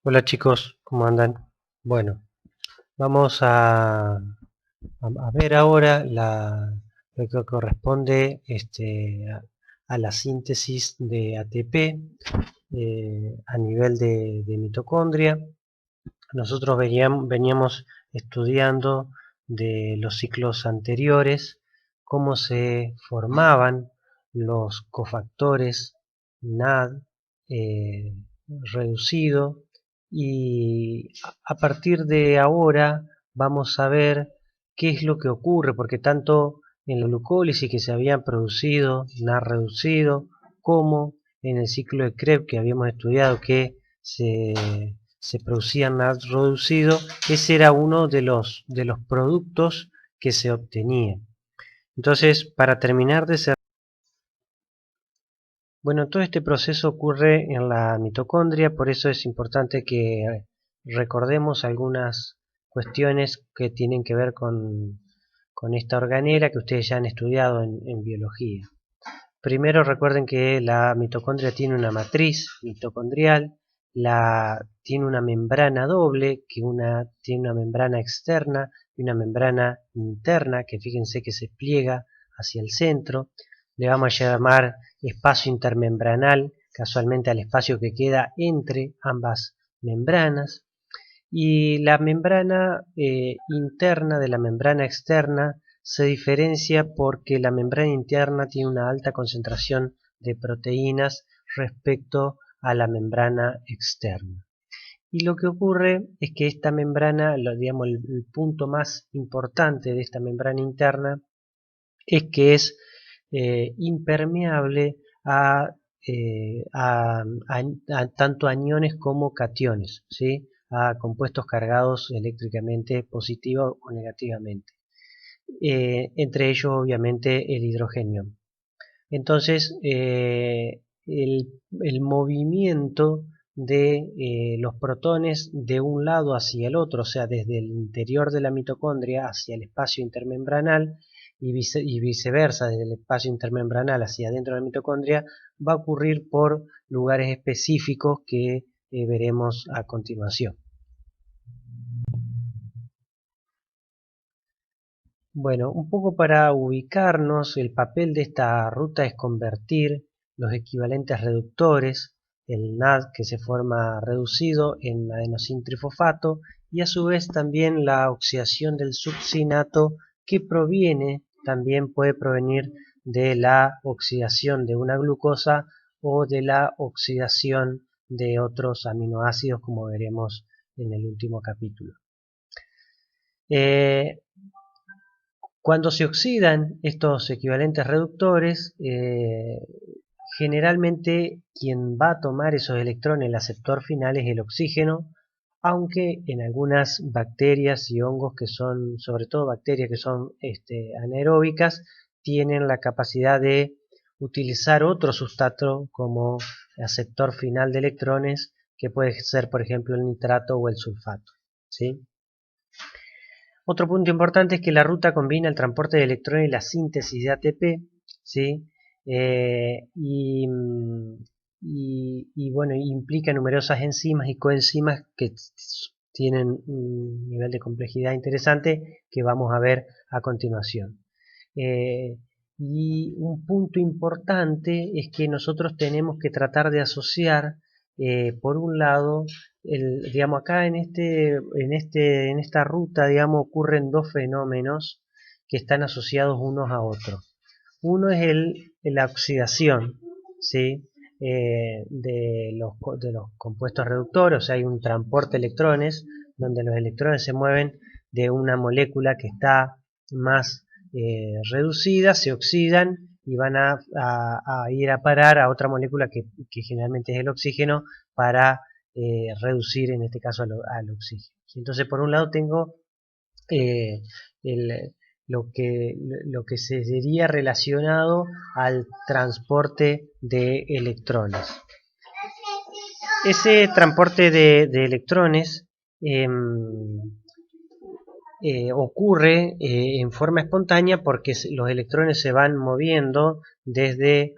Hola chicos, ¿cómo andan? Bueno, vamos a ver ahora lo que corresponde a la síntesis de ATP a nivel de mitocondria. Nosotros veníamos estudiando de los ciclos anteriores cómo se formaban los cofactores NAD reducido, y a partir de ahora vamos a ver qué es lo que ocurre, porque tanto en la glucólisis que se habían producido NAD reducido, como en el ciclo de Krebs que habíamos estudiado que se producía NAD reducido, ese era uno de los productos que se obtenían. Entonces, para terminar de cerrar, bueno, todo este proceso ocurre en la mitocondria, por eso es importante que recordemos algunas cuestiones que tienen que ver con esta organela que ustedes ya han estudiado en biología. Primero recuerden que la mitocondria tiene una matriz mitocondrial, tiene una membrana doble, que tiene una membrana externa y una membrana interna, que fíjense que se pliega hacia el centro. Le vamos a llamar espacio intermembranal, casualmente al espacio que queda entre ambas membranas. Y la membrana interna de la membrana externa se diferencia porque la membrana interna tiene una alta concentración de proteínas respecto a la membrana externa. Y lo que ocurre es que esta membrana, digamos, el punto más importante de esta membrana interna es que es impermeable a tanto aniones como cationes, ¿sí? A compuestos cargados eléctricamente positivo o negativamente. Entre ellos obviamente el hidrogenio. Entonces el movimiento de los protones de un lado hacia el otro, o sea, desde el interior de la mitocondria hacia el espacio intermembranal y viceversa, desde el espacio intermembranal hacia adentro de la mitocondria, va a ocurrir por lugares específicos que veremos a continuación. Bueno, un poco para ubicarnos, el papel de esta ruta es convertir los equivalentes reductores, el NAD que se forma reducido en adenosintrifosfato, y a su vez también la oxidación del succinato, que también puede provenir de la oxidación de una glucosa o de la oxidación de otros aminoácidos, como veremos en el último capítulo. Cuando se oxidan estos equivalentes reductores, generalmente quien va a tomar esos electrones, el aceptor final, es el oxígeno, aunque en algunas bacterias y hongos que son, sobre todo bacterias que son anaeróbicas, tienen la capacidad de utilizar otro sustrato como aceptor final de electrones, que puede ser por ejemplo el nitrato o el sulfato, ¿sí? Otro punto importante es que la ruta combina el transporte de electrones y la síntesis de ATP, ¿sí? Bueno, implica numerosas enzimas y coenzimas que tienen un nivel de complejidad interesante que vamos a ver a continuación. Y un punto importante es que nosotros tenemos que tratar de asociar, por un lado, digamos, acá en esta ruta, digamos, ocurren dos fenómenos que están asociados unos a otros. Uno es la oxidación, ¿sí? De los compuestos reductores, o sea, hay un transporte de electrones donde los electrones se mueven de una molécula que está más reducida, se oxidan y van a ir a parar a otra molécula que generalmente es el oxígeno para reducir en este caso al oxígeno. Entonces, por un lado tengo lo que sería relacionado al transporte de electrones. Ese transporte de electrones ocurre en forma espontánea porque los electrones se van moviendo desde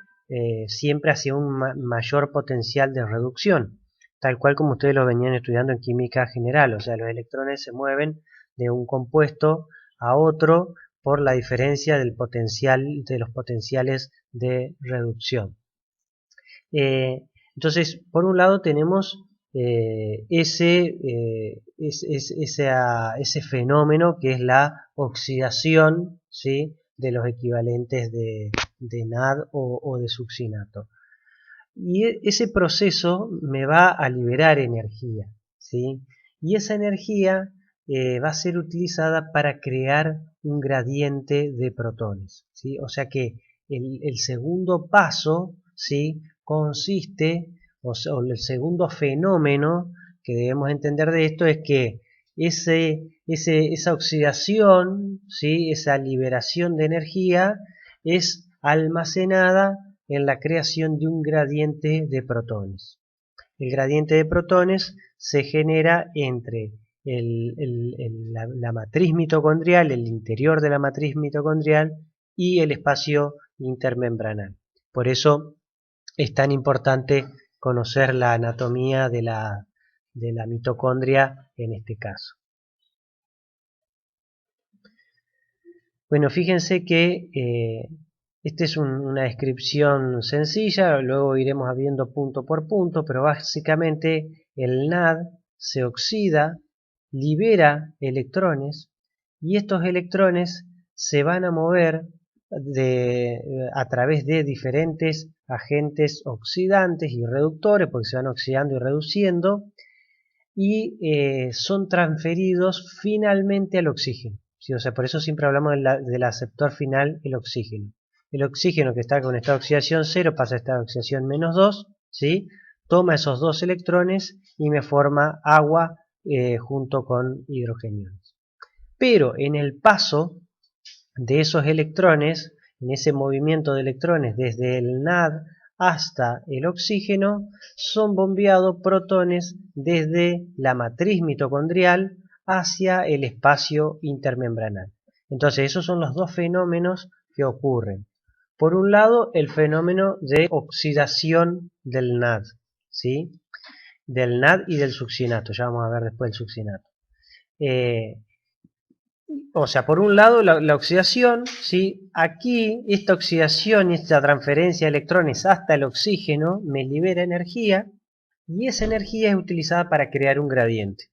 siempre hacia un mayor potencial de reducción, tal cual como ustedes lo venían estudiando en química general, o sea, los electrones se mueven de un compuesto a otro por la diferencia del potencial de los potenciales de reducción. Entonces, por un lado tenemos ese fenómeno que es la oxidación, ¿sí?, de los equivalentes de NAD o de succinato. Y ese proceso me va a liberar energía, ¿sí? Y esa energía va a ser utilizada para crear un gradiente de protones, ¿sí? O sea que el segundo paso, ¿sí?, consiste, o el segundo fenómeno que debemos entender de esto es que esa oxidación, ¿sí?, esa liberación de energía es almacenada en la creación de un gradiente de protones. El gradiente de protones se genera entre la matriz mitocondrial, el interior de la matriz mitocondrial y el espacio intermembranal. Por eso es tan importante conocer la anatomía de la mitocondria en este caso. Bueno, fíjense que esta es una descripción sencilla, luego iremos viendo punto por punto, pero básicamente el NAD se oxida, libera electrones y estos electrones se van a mover a través de diferentes agentes oxidantes y reductores, porque se van oxidando y reduciendo, y son transferidos finalmente al oxígeno. ¿Sí? O sea, por eso siempre hablamos del aceptor final, el oxígeno. El oxígeno que está con estado de oxidación 0 pasa a estado de oxidación -2, ¿sí?, toma esos dos electrones y me forma agua junto con hidrogeniones. Pero en el paso de esos electrones, en ese movimiento de electrones desde el NAD hasta el oxígeno, son bombeados protones desde la matriz mitocondrial hacia el espacio intermembranal. Entonces, esos son los dos fenómenos que ocurren. Por un lado, el fenómeno de oxidación del NAD, ¿sí?, del NAD y del succinato. Ya vamos a ver después el succinato. O sea, por un lado la oxidación, ¿sí? Aquí esta oxidación y esta transferencia de electrones hasta el oxígeno me libera energía y esa energía es utilizada para crear un gradiente.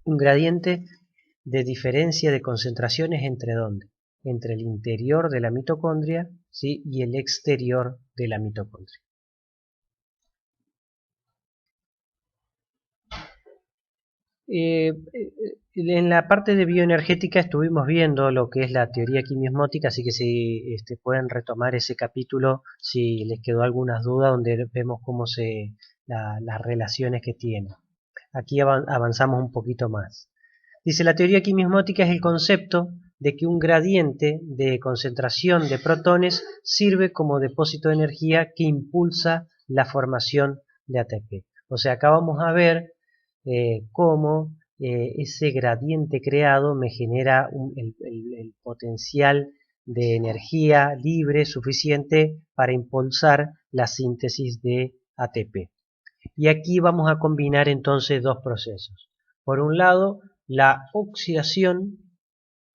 Un gradiente de diferencia de concentraciones entre ¿dónde? Entre el interior de la mitocondria, ¿sí?, y el exterior de la mitocondria. En la parte de bioenergética estuvimos viendo lo que es la teoría quimiosmótica, así que si pueden retomar ese capítulo si les quedó algunas dudas, donde vemos cómo las relaciones que tiene. Aquí avanzamos un poquito más. Dice, la teoría quimiosmótica es el concepto de que un gradiente de concentración de protones sirve como depósito de energía que impulsa la formación de ATP. O sea, acá vamos a ver cómo ese gradiente creado me genera el potencial de energía libre suficiente para impulsar la síntesis de ATP. Y aquí vamos a combinar entonces dos procesos. Por un lado, la oxidación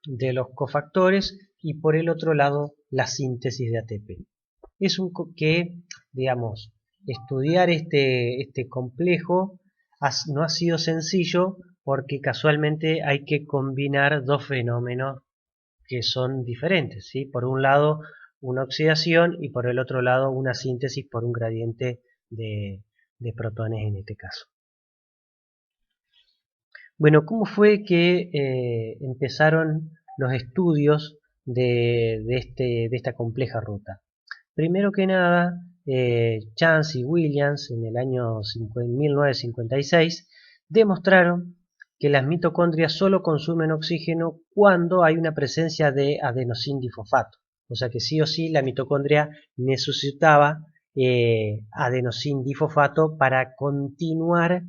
de los cofactores y por el otro lado, la síntesis de ATP. Es digamos, estudiar este complejo no ha sido sencillo porque casualmente hay que combinar dos fenómenos que son diferentes, ¿sí? Por un lado una oxidación y por el otro lado una síntesis por un gradiente de protones en este caso. Bueno, ¿cómo fue que empezaron los estudios de esta compleja ruta? Primero que nada, Chance y Williams en el año 1956 demostraron que las mitocondrias solo consumen oxígeno cuando hay una presencia de adenosindifosfato. O sea que sí o sí la mitocondria necesitaba adenosindifosfato para continuar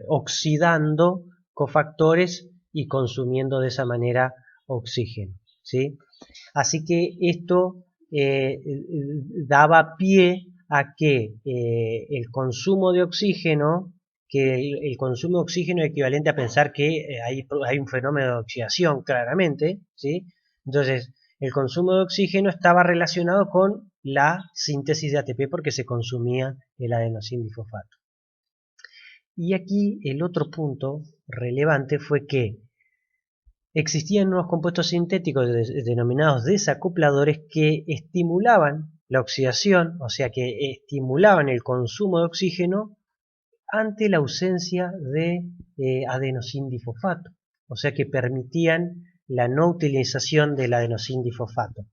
oxidando cofactores y consumiendo de esa manera oxígeno, ¿sí? Así que esto daba pie a que el consumo de oxígeno, que el consumo de oxígeno es equivalente a pensar que hay un fenómeno de oxidación, claramente, ¿sí? Entonces, el consumo de oxígeno estaba relacionado con la síntesis de ATP porque se consumía el adenosindifosfato. Y aquí el otro punto relevante fue que existían unos compuestos sintéticos denominados desacopladores que estimulaban la oxidación, o sea que estimulaban el consumo de oxígeno ante la ausencia de adenosindifosfato, o sea que permitían la no utilización del adenosindifosfato.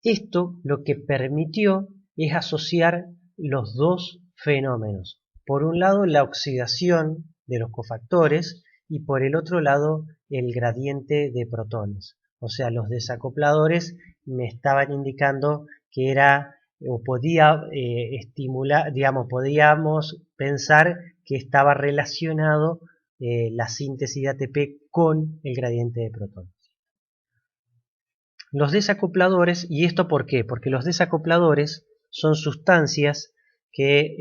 Esto lo que permitió es asociar los dos fenómenos. Por un lado, la oxidación de los cofactores y por el otro lado, el gradiente de protones. O sea, los desacopladores me estaban indicando que era o podía estimular, digamos, podíamos pensar que estaba relacionado la síntesis de ATP con el gradiente de protones. Los desacopladores, ¿y esto por qué? Porque los desacopladores son sustancias que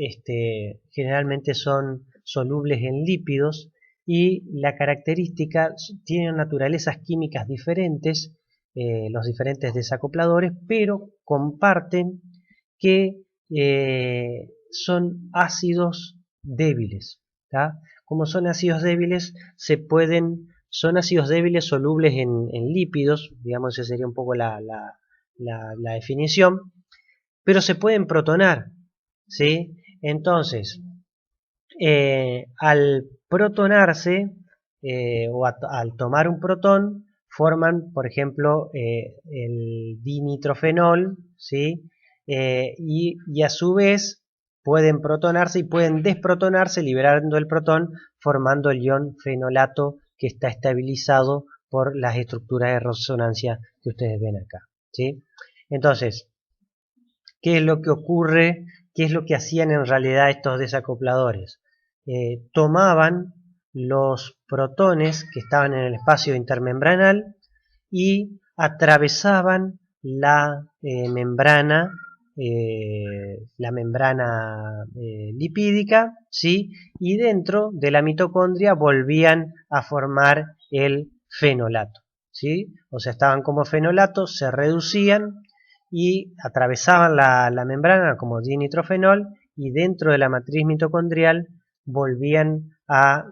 generalmente son solubles en lípidos y la característica tienen naturalezas químicas diferentes, los diferentes desacopladores, pero comparten que son ácidos débiles, ¿tá? Como son ácidos débiles, son ácidos débiles solubles en lípidos, digamos, esa sería un poco la definición, pero se pueden protonar, ¿sí? Entonces, al protonarse al tomar un protón, forman, por ejemplo, el dinitrofenol, ¿sí? Y a su vez pueden protonarse y pueden desprotonarse liberando el protón, formando el ion fenolato que está estabilizado por las estructuras de resonancia que ustedes ven acá, ¿sí? Entonces, ¿qué es lo que ocurre? ¿Qué es lo que hacían en realidad estos desacopladores? Tomaban los protones que estaban en el espacio intermembranal y atravesaban la membrana lipídica, ¿sí? Y dentro de la mitocondria volvían a formar el fenolato, ¿sí? O sea, estaban como fenolato, se reducían y atravesaban la membrana como dinitrofenol y dentro de la matriz mitocondrial volvían a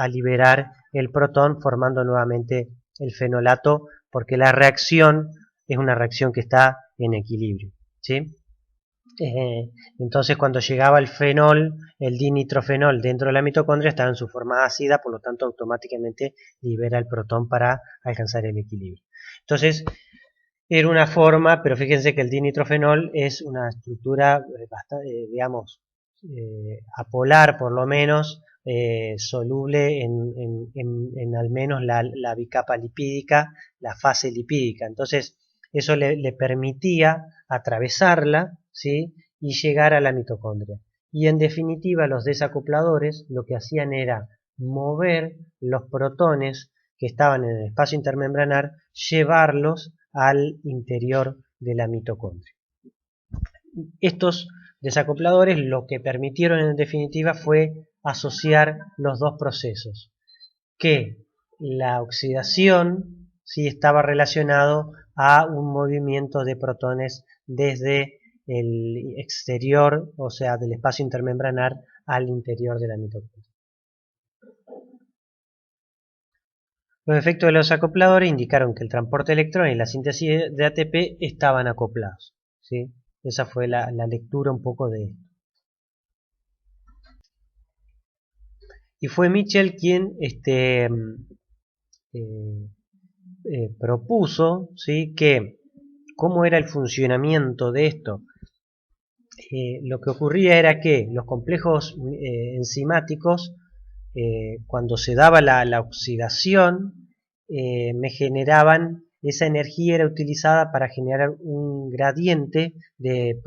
liberar el protón formando nuevamente el fenolato porque la reacción es una reacción que está en equilibrio, ¿sí? Entonces cuando llegaba el fenol, el dinitrofenol dentro de la mitocondria estaba en su forma ácida, por lo tanto automáticamente libera el protón para alcanzar el equilibrio. Entonces era una forma, pero fíjense que el dinitrofenol es una estructura bastante, digamos, apolar por lo menos, soluble en al menos la bicapa lipídica, la fase lipídica. Entonces eso le permitía atravesarla, ¿sí? Y llegar a la mitocondria. Y en definitiva los desacopladores lo que hacían era mover los protones que estaban en el espacio intermembranar, llevarlos al interior de la mitocondria. Estos desacopladores lo que permitieron en definitiva fue asociar los dos procesos, que la oxidación sí estaba relacionado a un movimiento de protones desde el exterior, o sea, del espacio intermembranar al interior de la mitocondria. Los efectos de los acopladores indicaron que el transporte de electrones y la síntesis de ATP estaban acoplados, ¿sí? Esa fue la lectura un poco de esto. Y fue Mitchell quien propuso, ¿sí? Que cómo era el funcionamiento de esto. Lo que ocurría era que los complejos enzimáticos, cuando se daba la oxidación, me generaban esa energía era utilizada para generar un gradiente de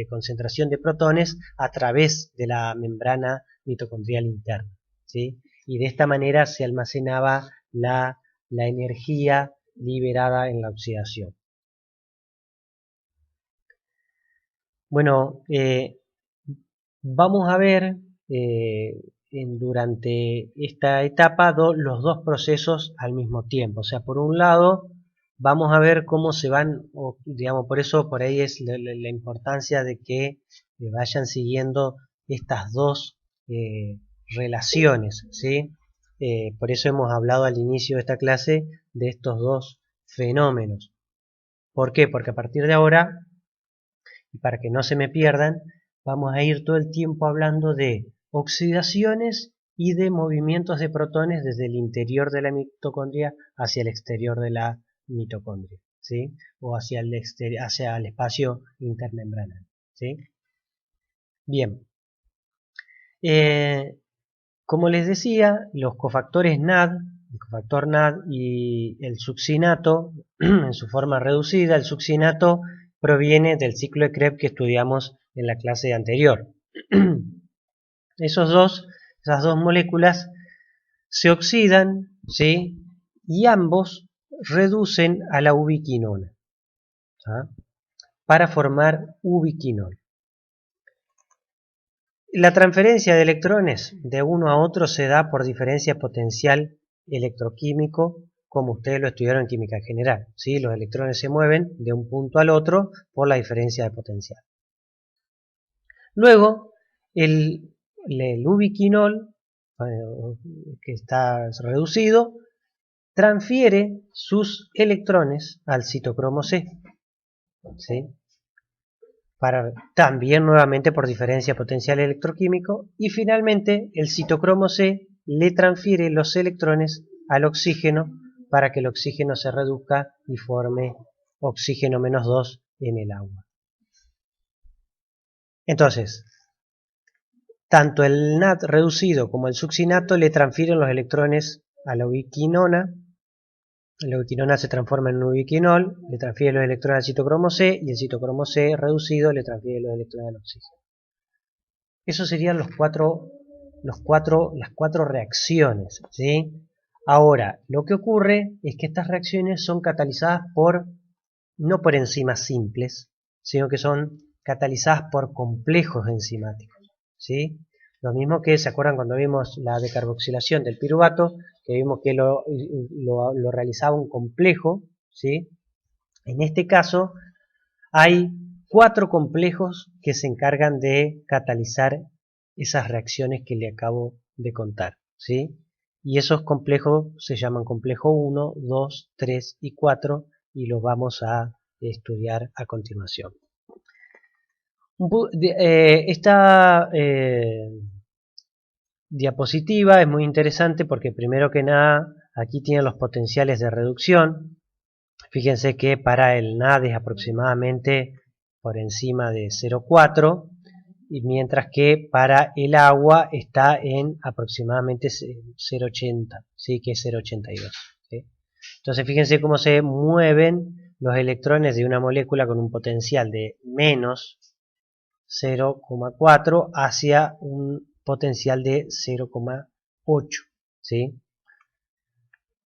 concentración de protones a través de la membrana mitocondrial interna, ¿sí? Y de esta manera se almacenaba la energía liberada en la oxidación. Bueno, vamos a ver durante esta etapa los dos procesos al mismo tiempo. O sea, por un lado, vamos a ver cómo se van, digamos, por eso por ahí es la importancia de que vayan siguiendo estas dos relaciones, ¿sí? Por eso hemos hablado al inicio de esta clase de estos dos fenómenos. ¿Por qué? Porque a partir de ahora, y para que no se me pierdan, vamos a ir todo el tiempo hablando de oxidaciones y de movimientos de protones desde el interior de la mitocondria hacia el exterior de la mitocondria, ¿sí? O hacia el espacio intermembranal, ¿sí? Bien. Como les decía, los cofactores NAD, el cofactor NAD y el succinato, en su forma reducida, el succinato proviene del ciclo de Krebs que estudiamos en la clase anterior. Esas dos moléculas se oxidan, ¿sí? Y ambos reducen a la ubiquinona, ¿sí? Para formar ubiquinol. La transferencia de electrones de uno a otro se da por diferencia potencial electroquímico, como ustedes lo estudiaron en química general, ¿sí? Los electrones se mueven de un punto al otro por la diferencia de potencial. Luego, el ubiquinol, que está reducido, transfiere sus electrones al citocromo C, ¿sí? También nuevamente por diferencia potencial electroquímico, y finalmente el citocromo C le transfiere los electrones al oxígeno para que el oxígeno se reduzca y forme oxígeno -2 en el agua. Entonces, tanto el NAD reducido como el succinato le transfieren los electrones a la ubiquinona. La ubiquinona se transforma en un ubiquinol, le transfiere los electrones al citocromo C y el citocromo C reducido le transfiere los electrones al oxígeno. Esos serían las cuatro reacciones, ¿sí? Ahora, lo que ocurre es que estas reacciones son catalizadas no por enzimas simples, sino que son catalizadas por complejos enzimáticos, ¿sí? Lo mismo que, ¿se acuerdan cuando vimos la decarboxilación del piruvato? Que vimos que lo realizaba un complejo, ¿sí? En este caso, hay 4 complejos que se encargan de catalizar esas reacciones que le acabo de contar, ¿sí? Y esos complejos se llaman complejo 1, 2, 3 y 4 y los vamos a estudiar a continuación. Esta diapositiva es muy interesante porque primero que nada aquí tienen los potenciales de reducción. Fíjense que para el NAD es aproximadamente por encima de 0,4 y mientras que para el agua está en aproximadamente 0,80, ¿sí? Que es 0,82. ¿sí? Entonces fíjense cómo se mueven los electrones de una molécula con un potencial de menos 0,4 hacia un potencial de 0,8. ¿sí?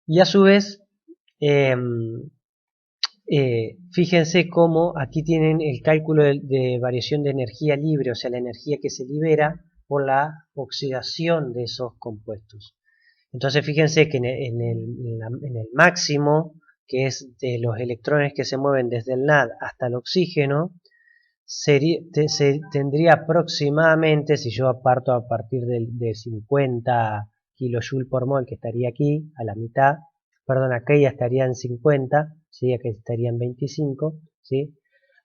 Y a su vez, fíjense cómo aquí tienen el cálculo de variación de energía libre, o sea, la energía que se libera por la oxidación de esos compuestos. Entonces fíjense que en el máximo, que es de los electrones que se mueven desde el NAD hasta el oxígeno, tendría aproximadamente, si yo parto a partir de 50 kJ por mol, que estaría aquí, a la mitad, perdón, acá ya estaría en 50, ¿sí? Aquí estaría en 25, ¿sí?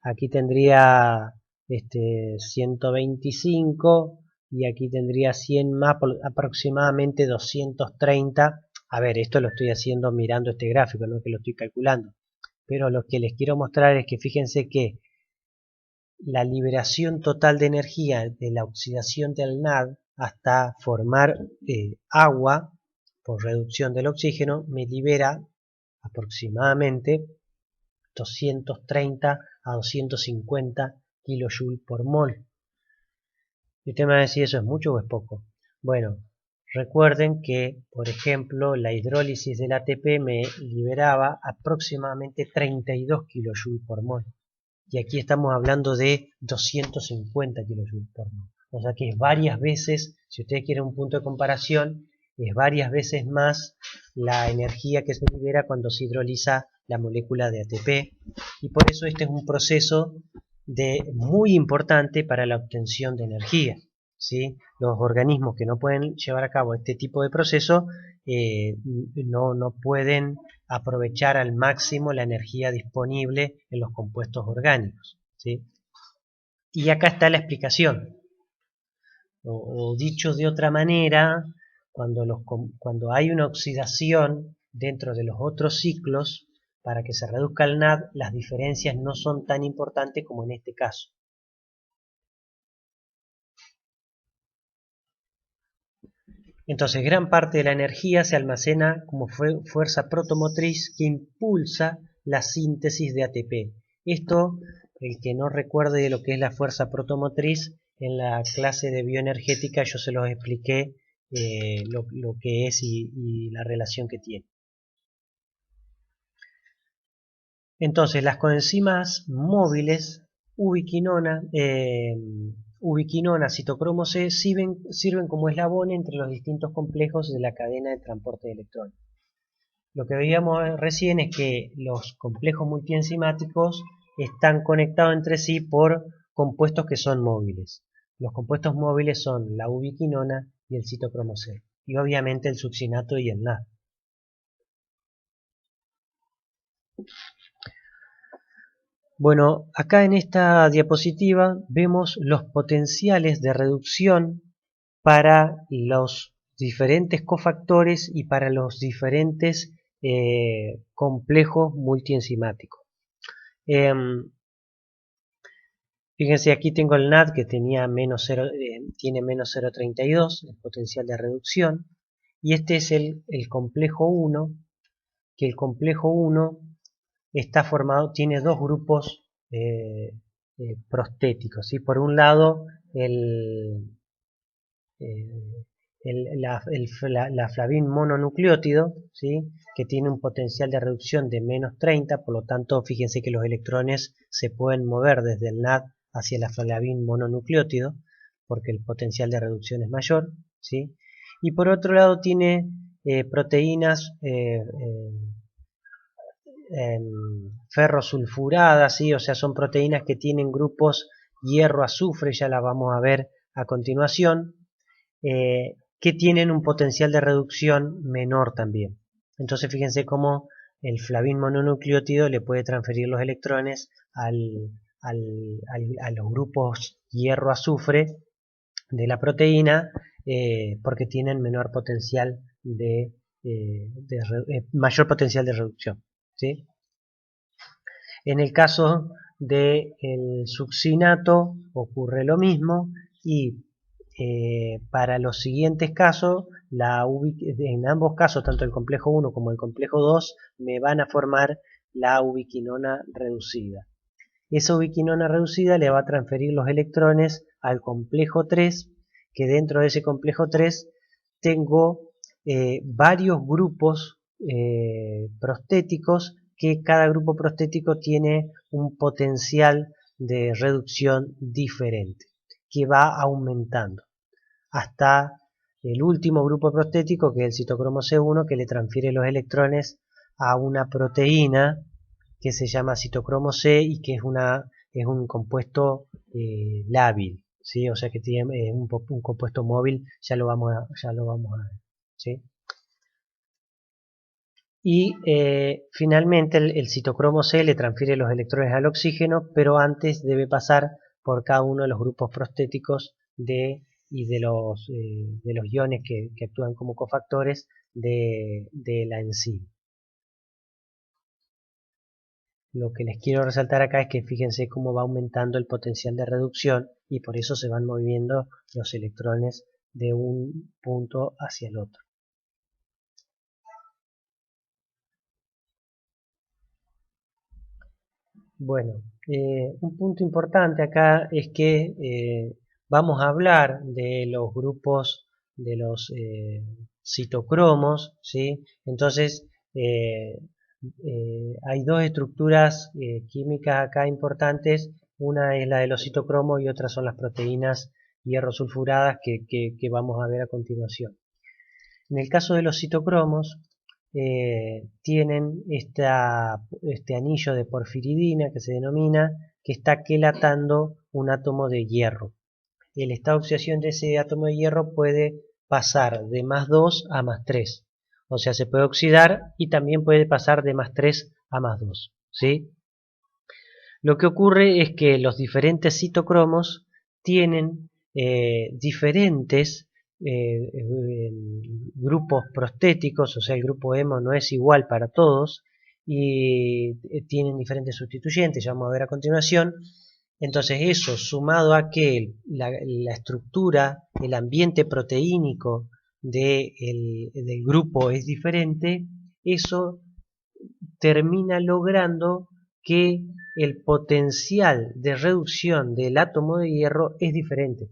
Aquí tendría 125 y aquí tendría 100 más, aproximadamente 230. A ver, esto lo estoy haciendo mirando este gráfico, no es que lo estoy calculando. Pero lo que les quiero mostrar es que fíjense que la liberación total de energía de la oxidación del NAD hasta formar agua por reducción del oxígeno me libera aproximadamente 230 a 250 kJ por mol. Y usted me va a decir, ¿eso es mucho o es poco? Bueno, recuerden que, por ejemplo, la hidrólisis del ATP me liberaba aproximadamente 32 kJ por mol. Y aquí estamos hablando de 250 kJ por mol. O sea que es varias veces, si ustedes quieren un punto de comparación, es varias veces más la energía que se libera cuando se hidroliza la molécula de ATP. Y por eso este es un proceso muy importante para la obtención de energía. ¿Sí? Los organismos que no pueden llevar a cabo este tipo de proceso no pueden aprovechar al máximo la energía disponible en los compuestos orgánicos. ¿Sí? Y acá está la explicación. O dicho de otra manera, cuando hay una oxidación dentro de los otros ciclos, para que se reduzca el NAD, las diferencias no son tan importantes como en este caso. Entonces, gran parte de la energía se almacena como fuerza protomotriz que impulsa la síntesis de ATP. Esto, el que no recuerde de lo que es la fuerza protomotriz, en la clase de bioenergética yo se los expliqué lo que es y la relación que tiene. Entonces, las coenzimas móviles, ubiquinona, citocromo C, sirven como eslabón entre los distintos complejos de la cadena de transporte de electrones. Lo que veíamos recién es que los complejos multienzimáticos están conectados entre sí por compuestos que son móviles. Los compuestos móviles son la ubiquinona y el citocromo C, y obviamente el succinato y el NAD. Bueno, acá en esta diapositiva vemos los potenciales de reducción para los diferentes cofactores y para los diferentes complejos multienzimáticos. Fíjense, aquí tengo el NAD que tiene menos 0,32, el potencial de reducción, y este es el complejo 1, que el complejo 1 está formado, tiene dos grupos prostéticos. ¿Sí? Por un lado, la flavin mononucleótido, ¿sí? Que tiene un potencial de reducción de menos 30, por lo tanto, fíjense que los electrones se pueden mover desde el NAD hacia la flavin mononucleótido, porque el potencial de reducción es mayor, ¿sí? Y por otro lado tiene proteínas ferrosulfuradas, ¿sí? O sea, son proteínas que tienen grupos hierro-azufre, ya las vamos a ver a continuación, que tienen un potencial de reducción menor también. Entonces fíjense cómo el flavin mononucleótido le puede transferir los electrones a los grupos hierro-azufre de la proteína porque tienen menor potencial mayor potencial de reducción. ¿Sí? En el caso del succinato ocurre lo mismo y para los siguientes casos, en ambos casos, tanto el complejo 1 como el complejo 2, me van a formar la ubiquinona reducida. Esa ubiquinona reducida le va a transferir los electrones al complejo 3, que dentro de ese complejo 3 tengo varios grupos prostéticos, que cada grupo prostético tiene un potencial de reducción diferente, que va aumentando hasta el último grupo prostético, que es el citocromo C1, que le transfiere los electrones a una proteína que se llama citocromo C y que es un compuesto lábil, ¿sí? O sea que tiene un compuesto móvil, ya lo vamos a ver, ¿sí? Y finalmente el citocromo C le transfiere los electrones al oxígeno, pero antes debe pasar por cada uno de los grupos prostéticos y de los iones que actúan como cofactores de la enzima. Lo que les quiero resaltar acá es que fíjense cómo va aumentando el potencial de reducción y por eso se van moviendo los electrones de un punto hacia el otro. Bueno, un punto importante acá es que vamos a hablar de los grupos de los citocromos, ¿sí? Entonces, eh, hay dos estructuras químicas acá importantes. Una es la de los citocromos y otra son las proteínas hierro sulfuradas que vamos a ver a continuación. En el caso de los citocromos, tienen este anillo de porfiridina que se denomina, que está quelatando un átomo de hierro. El estado de oxidación de ese átomo de hierro puede pasar de +2 a +3. O sea, se puede oxidar y también puede pasar de +3 a +2. ¿Sí? Lo que ocurre es que los diferentes citocromos tienen diferentes grupos prostéticos, o sea, el grupo hemo no es igual para todos y tienen diferentes sustituyentes, ya vamos a ver a continuación. Entonces eso, sumado a que la estructura, el ambiente proteínico del grupo es diferente, eso termina logrando que el potencial de reducción del átomo de hierro es diferente.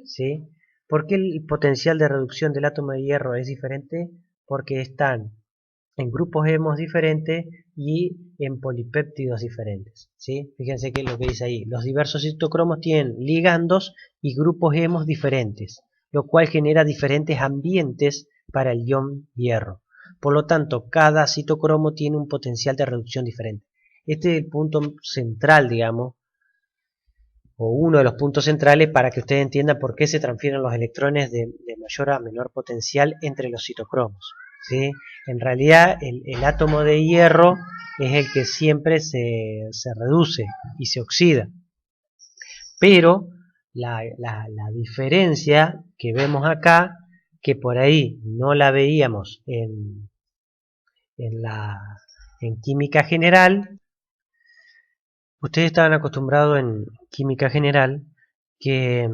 ¿Sí? ¿Por qué el potencial de reducción del átomo de hierro es diferente? Porque están en grupos hemos diferentes y en polipéptidos diferentes. ¿Sí? Fíjense que lo que dice ahí, los diversos citocromos tienen ligandos y grupos hemos diferentes, lo cual genera diferentes ambientes para el ion hierro. Por lo tanto, cada citocromo tiene un potencial de reducción diferente. Este es el punto central, digamos, o uno de los puntos centrales para que ustedes entiendan por qué se transfieren los electrones de mayor a menor potencial entre los citocromos. ¿Sí? En realidad el átomo de hierro es el que siempre se reduce y se oxida. Pero la diferencia que vemos acá, que por ahí no la veíamos en, la, en química general, ustedes estaban acostumbrados en química general que,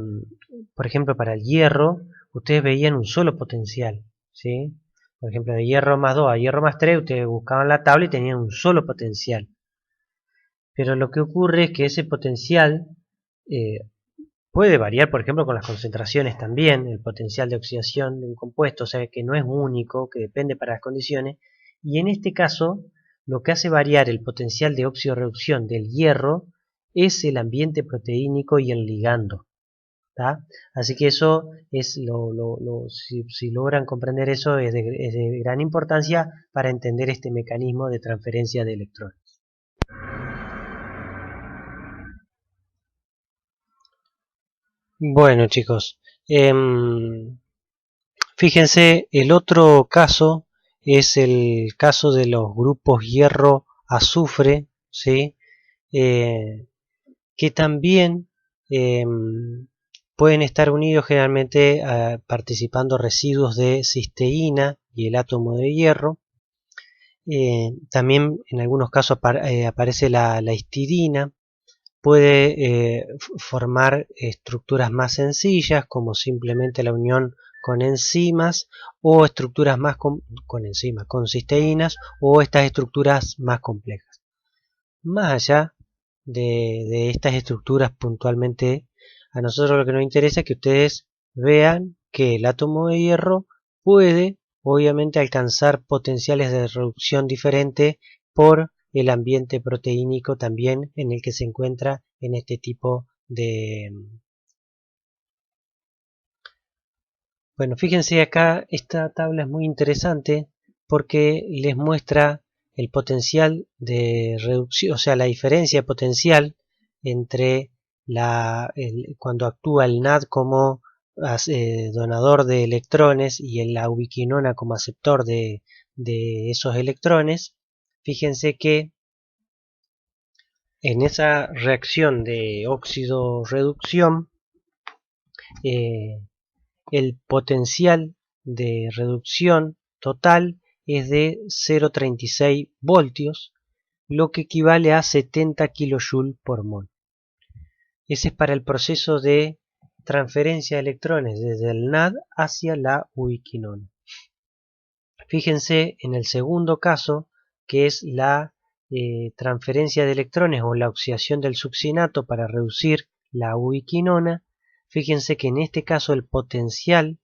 por ejemplo, para el hierro, ustedes veían un solo potencial, ¿sí? Por ejemplo, de hierro +2 a hierro +3, ustedes buscaban la tabla y tenían un solo potencial. Pero lo que ocurre es que ese potencial puede variar, por ejemplo, con las concentraciones también, el potencial de oxidación de un compuesto, o sea que no es único, que depende para las condiciones. Y en este caso, lo que hace variar el potencial de óxido-reducción del hierro es el ambiente proteínico y el ligando. ¿Tá? Así que eso es si logran comprender eso es de gran importancia para entender este mecanismo de transferencia de electrones. Bueno chicos, fíjense, el otro caso es el caso de los grupos hierro-azufre, ¿sí? Eh, que también eh, pueden estar unidos generalmente participando residuos de cisteína y el átomo de hierro. También en algunos casos aparece la histidina. Puede formar estructuras más sencillas como simplemente la unión con enzimas o estructuras más con enzimas, con cisteínas o estas estructuras más complejas. Más allá de estas estructuras puntualmente, a nosotros lo que nos interesa es que ustedes vean que el átomo de hierro puede obviamente alcanzar potenciales de reducción diferente por el ambiente proteínico también en el que se encuentra en este tipo de... Bueno, fíjense acá, esta tabla es muy interesante porque les muestra el potencial de reducción, o sea, la diferencia potencial entre cuando actúa el NAD como donador de electrones y la ubiquinona como aceptor de esos electrones. Fíjense que en esa reacción de óxido-reducción, eh, el potencial de reducción total es de 0,36 voltios, lo que equivale a 70 kJ por mol. Ese es para el proceso de transferencia de electrones desde el NAD hacia la ubiquinona. Fíjense en el segundo caso, que es la transferencia de electrones o la oxidación del succinato para reducir la ubiquinona, fíjense que en este caso el potencial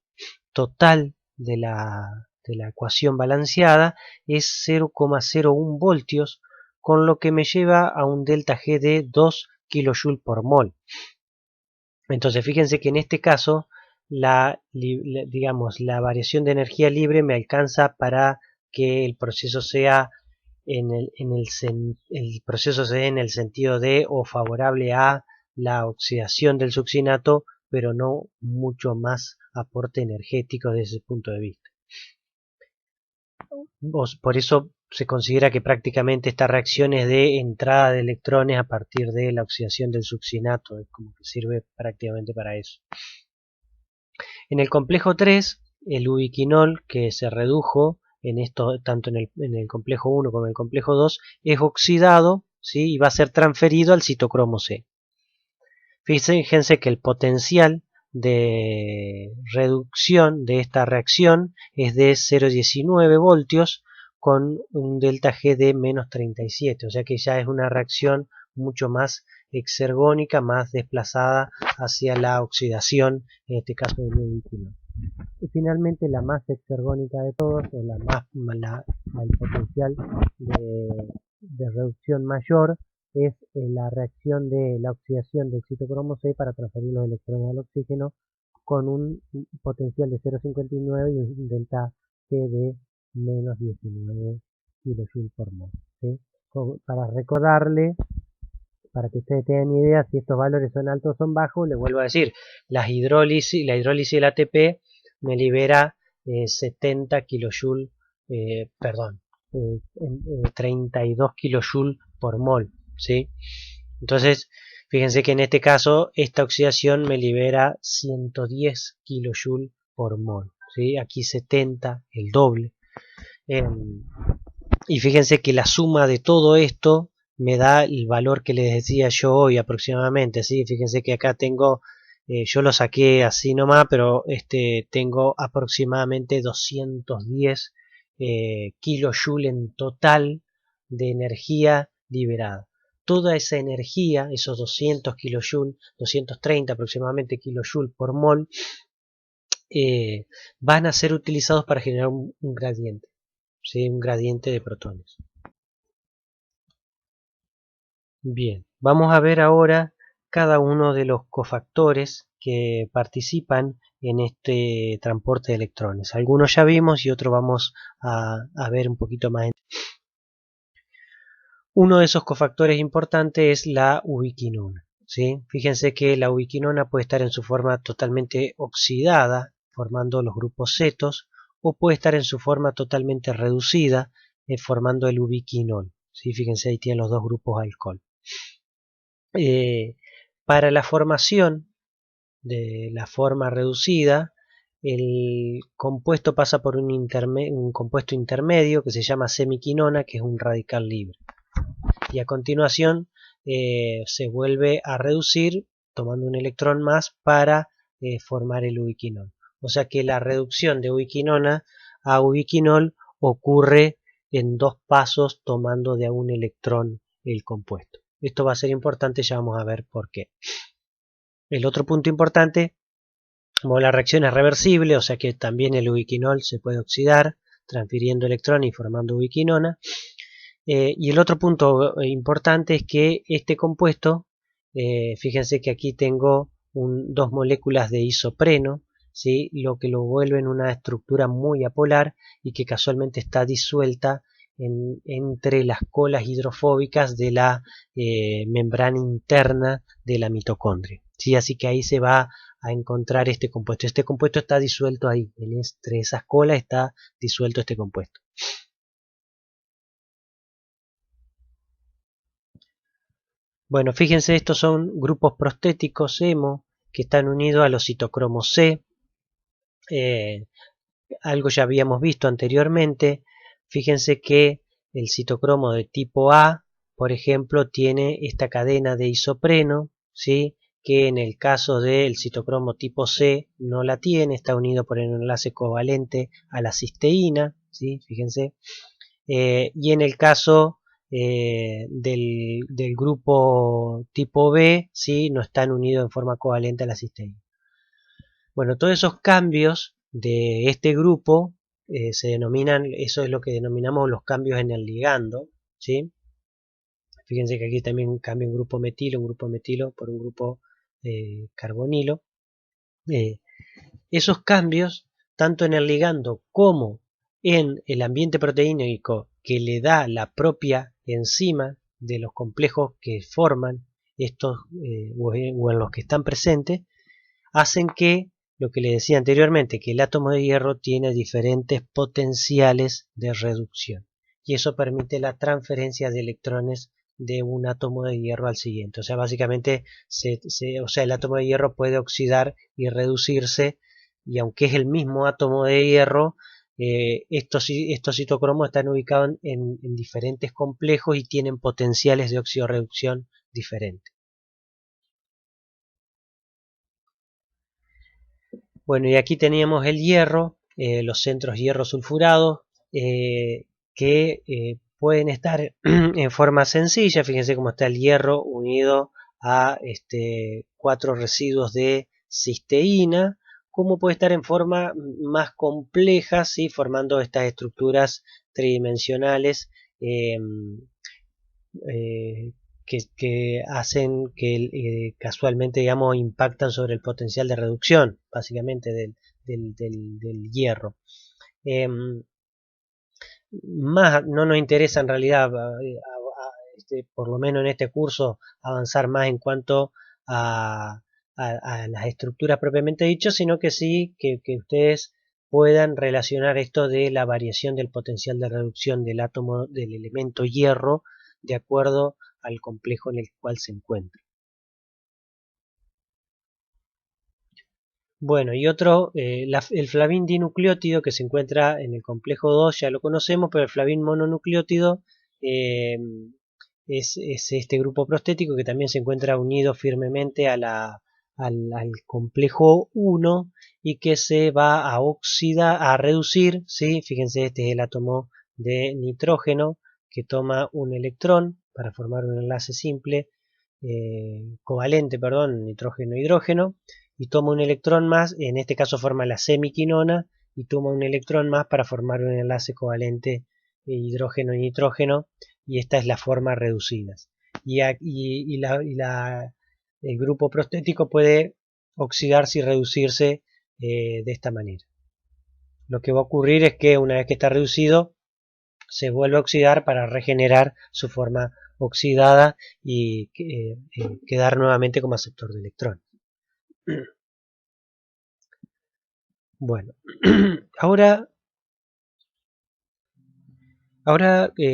total de la ecuación balanceada es 0,01 voltios, con lo que me lleva a un delta G de 2 kJ por mol. Entonces fíjense que en este caso digamos, la variación de energía libre me alcanza para que el proceso sea el proceso se dé en el sentido de o favorable a la oxidación del succinato, pero no mucho más aporte energético desde ese punto de vista. Por eso se considera que prácticamente esta reacción es de entrada de electrones a partir de la oxidación del succinato, es como que sirve prácticamente para eso. En el complejo 3, el ubiquinol que se redujo en esto, tanto en el complejo 1 como en el complejo 2, es oxidado, ¿sí? Y va a ser transferido al citocromo C. Fíjense que el potencial de reducción de esta reacción es de 0,19 voltios con un delta G de menos 37, o sea que ya es una reacción mucho más exergónica, más desplazada hacia la oxidación, en este caso del ubiquinol. Y finalmente la más exergónica de todos, o el potencial de reducción mayor, es la reacción de la oxidación del citocromo C para transferir los electrones al oxígeno con un potencial de 0,59 y un delta G de menos 19 kJ por mol. ¿Sí? Para recordarle, para que ustedes tengan idea si estos valores son altos o son bajos, les vuelvo a decir, la hidrólisis del ATP me libera 70 kJ, 32 kJ por mol, ¿sí? Entonces, fíjense que en este caso esta oxidación me libera 110 kJ por mol, ¿sí? Aquí 70, el doble. Y fíjense que la suma de todo esto me da el valor que les decía yo hoy aproximadamente, ¿sí? Fíjense que acá tengo, yo lo saqué así nomás, pero tengo aproximadamente 210 kilojoules en total de energía liberada. Toda esa energía, esos 200 kilojoules, 230 aproximadamente kilojoules por mol, van a ser utilizados para generar un gradiente, ¿sí? Un gradiente de protones. Bien, vamos a ver ahora cada uno de los cofactores que participan en este transporte de electrones. Algunos ya vimos y otros vamos a ver un poquito más. Uno de esos cofactores importantes es la ubiquinona, ¿sí? Fíjense que la ubiquinona puede estar en su forma totalmente oxidada, formando los grupos cetos, o puede estar en su forma totalmente reducida, formando el ubiquinol, ¿sí? Fíjense, ahí tienen los dos grupos alcohol. Para la formación de la forma reducida, el compuesto pasa por un compuesto intermedio que se llama semiquinona, que es un radical libre. Y a continuación se vuelve a reducir tomando un electrón más para formar el ubiquinol. O sea que la reducción de ubiquinona a ubiquinol ocurre en dos pasos tomando de a un electrón el compuesto. Esto va a ser importante, ya vamos a ver por qué. El otro punto importante, como la reacción es reversible, o sea que también el ubiquinol se puede oxidar transfiriendo electrones y formando ubiquinona. Y el otro punto importante es que este compuesto, fíjense que aquí tengo dos moléculas de isopreno, ¿sí? Lo que lo vuelve en una estructura muy apolar y que casualmente está disuelta entre las colas hidrofóbicas de la membrana interna de la mitocondria, ¿sí? Así que ahí se va a encontrar este compuesto. Este compuesto está disuelto ahí, entre esas colas está disuelto este compuesto. Bueno, fíjense, estos son grupos prostéticos hemo que están unidos a los citocromos C. Algo ya habíamos visto anteriormente. Fíjense que el citocromo de tipo A, por ejemplo, tiene esta cadena de isopreno, ¿sí? Que en el caso del citocromo tipo C no la tiene, está unido por el enlace covalente a la cisteína, ¿sí? Fíjense. Y en el caso del grupo tipo B, ¿sí? No están unidos en forma covalente a la cisteína. Bueno, todos esos cambios de este grupo se denominan, eso es lo que denominamos los cambios en el ligando, ¿sí? Fíjense que aquí también cambia un grupo metilo por un grupo carbonilo. Esos cambios, tanto en el ligando como en el ambiente proteínico que le da la propia enzima de los complejos que forman estos o en los que están presentes, hacen que, lo que les decía anteriormente, que el átomo de hierro tiene diferentes potenciales de reducción y eso permite la transferencia de electrones de un átomo de hierro al siguiente. O sea, básicamente el átomo de hierro puede oxidar y reducirse, y aunque es el mismo átomo de hierro, estos citocromos están ubicados en diferentes complejos y tienen potenciales de oxidorreducción diferentes. Bueno, y aquí teníamos el hierro, los centros hierro sulfurados, que pueden estar en forma sencilla. Fíjense cómo está el hierro unido a 4 residuos de cisteína, como puede estar en forma más compleja, ¿sí? Formando estas estructuras tridimensionales eh, que hacen que casualmente, digamos, impactan sobre el potencial de reducción, básicamente, del hierro. Más no nos interesa en realidad, por lo menos en este curso, avanzar más en cuanto a las estructuras propiamente dicho, sino que sí que ustedes puedan relacionar esto de la variación del potencial de reducción del átomo del elemento hierro de acuerdo al complejo en el cual se encuentra. Bueno, y otro, el flavín dinucleótido que se encuentra en el complejo 2, ya lo conocemos, pero el flavín mononucleótido eh, es este grupo prostético que también se encuentra unido firmemente al complejo 1 y que se va a oxidar, a reducir, ¿sí? Fíjense, este es el átomo de nitrógeno que toma un electrón para formar un enlace simple, covalente, perdón, nitrógeno-hidrógeno, y toma un electrón más, en este caso forma la semiquinona, y toma un electrón más para formar un enlace covalente hidrógeno y nitrógeno, y esta es la forma reducida. El grupo prostético puede oxidarse y reducirse de esta manera. Lo que va a ocurrir es que una vez que está reducido, se vuelve a oxidar para regenerar su forma oxidada y quedar nuevamente como aceptor de electrones. Bueno, ahora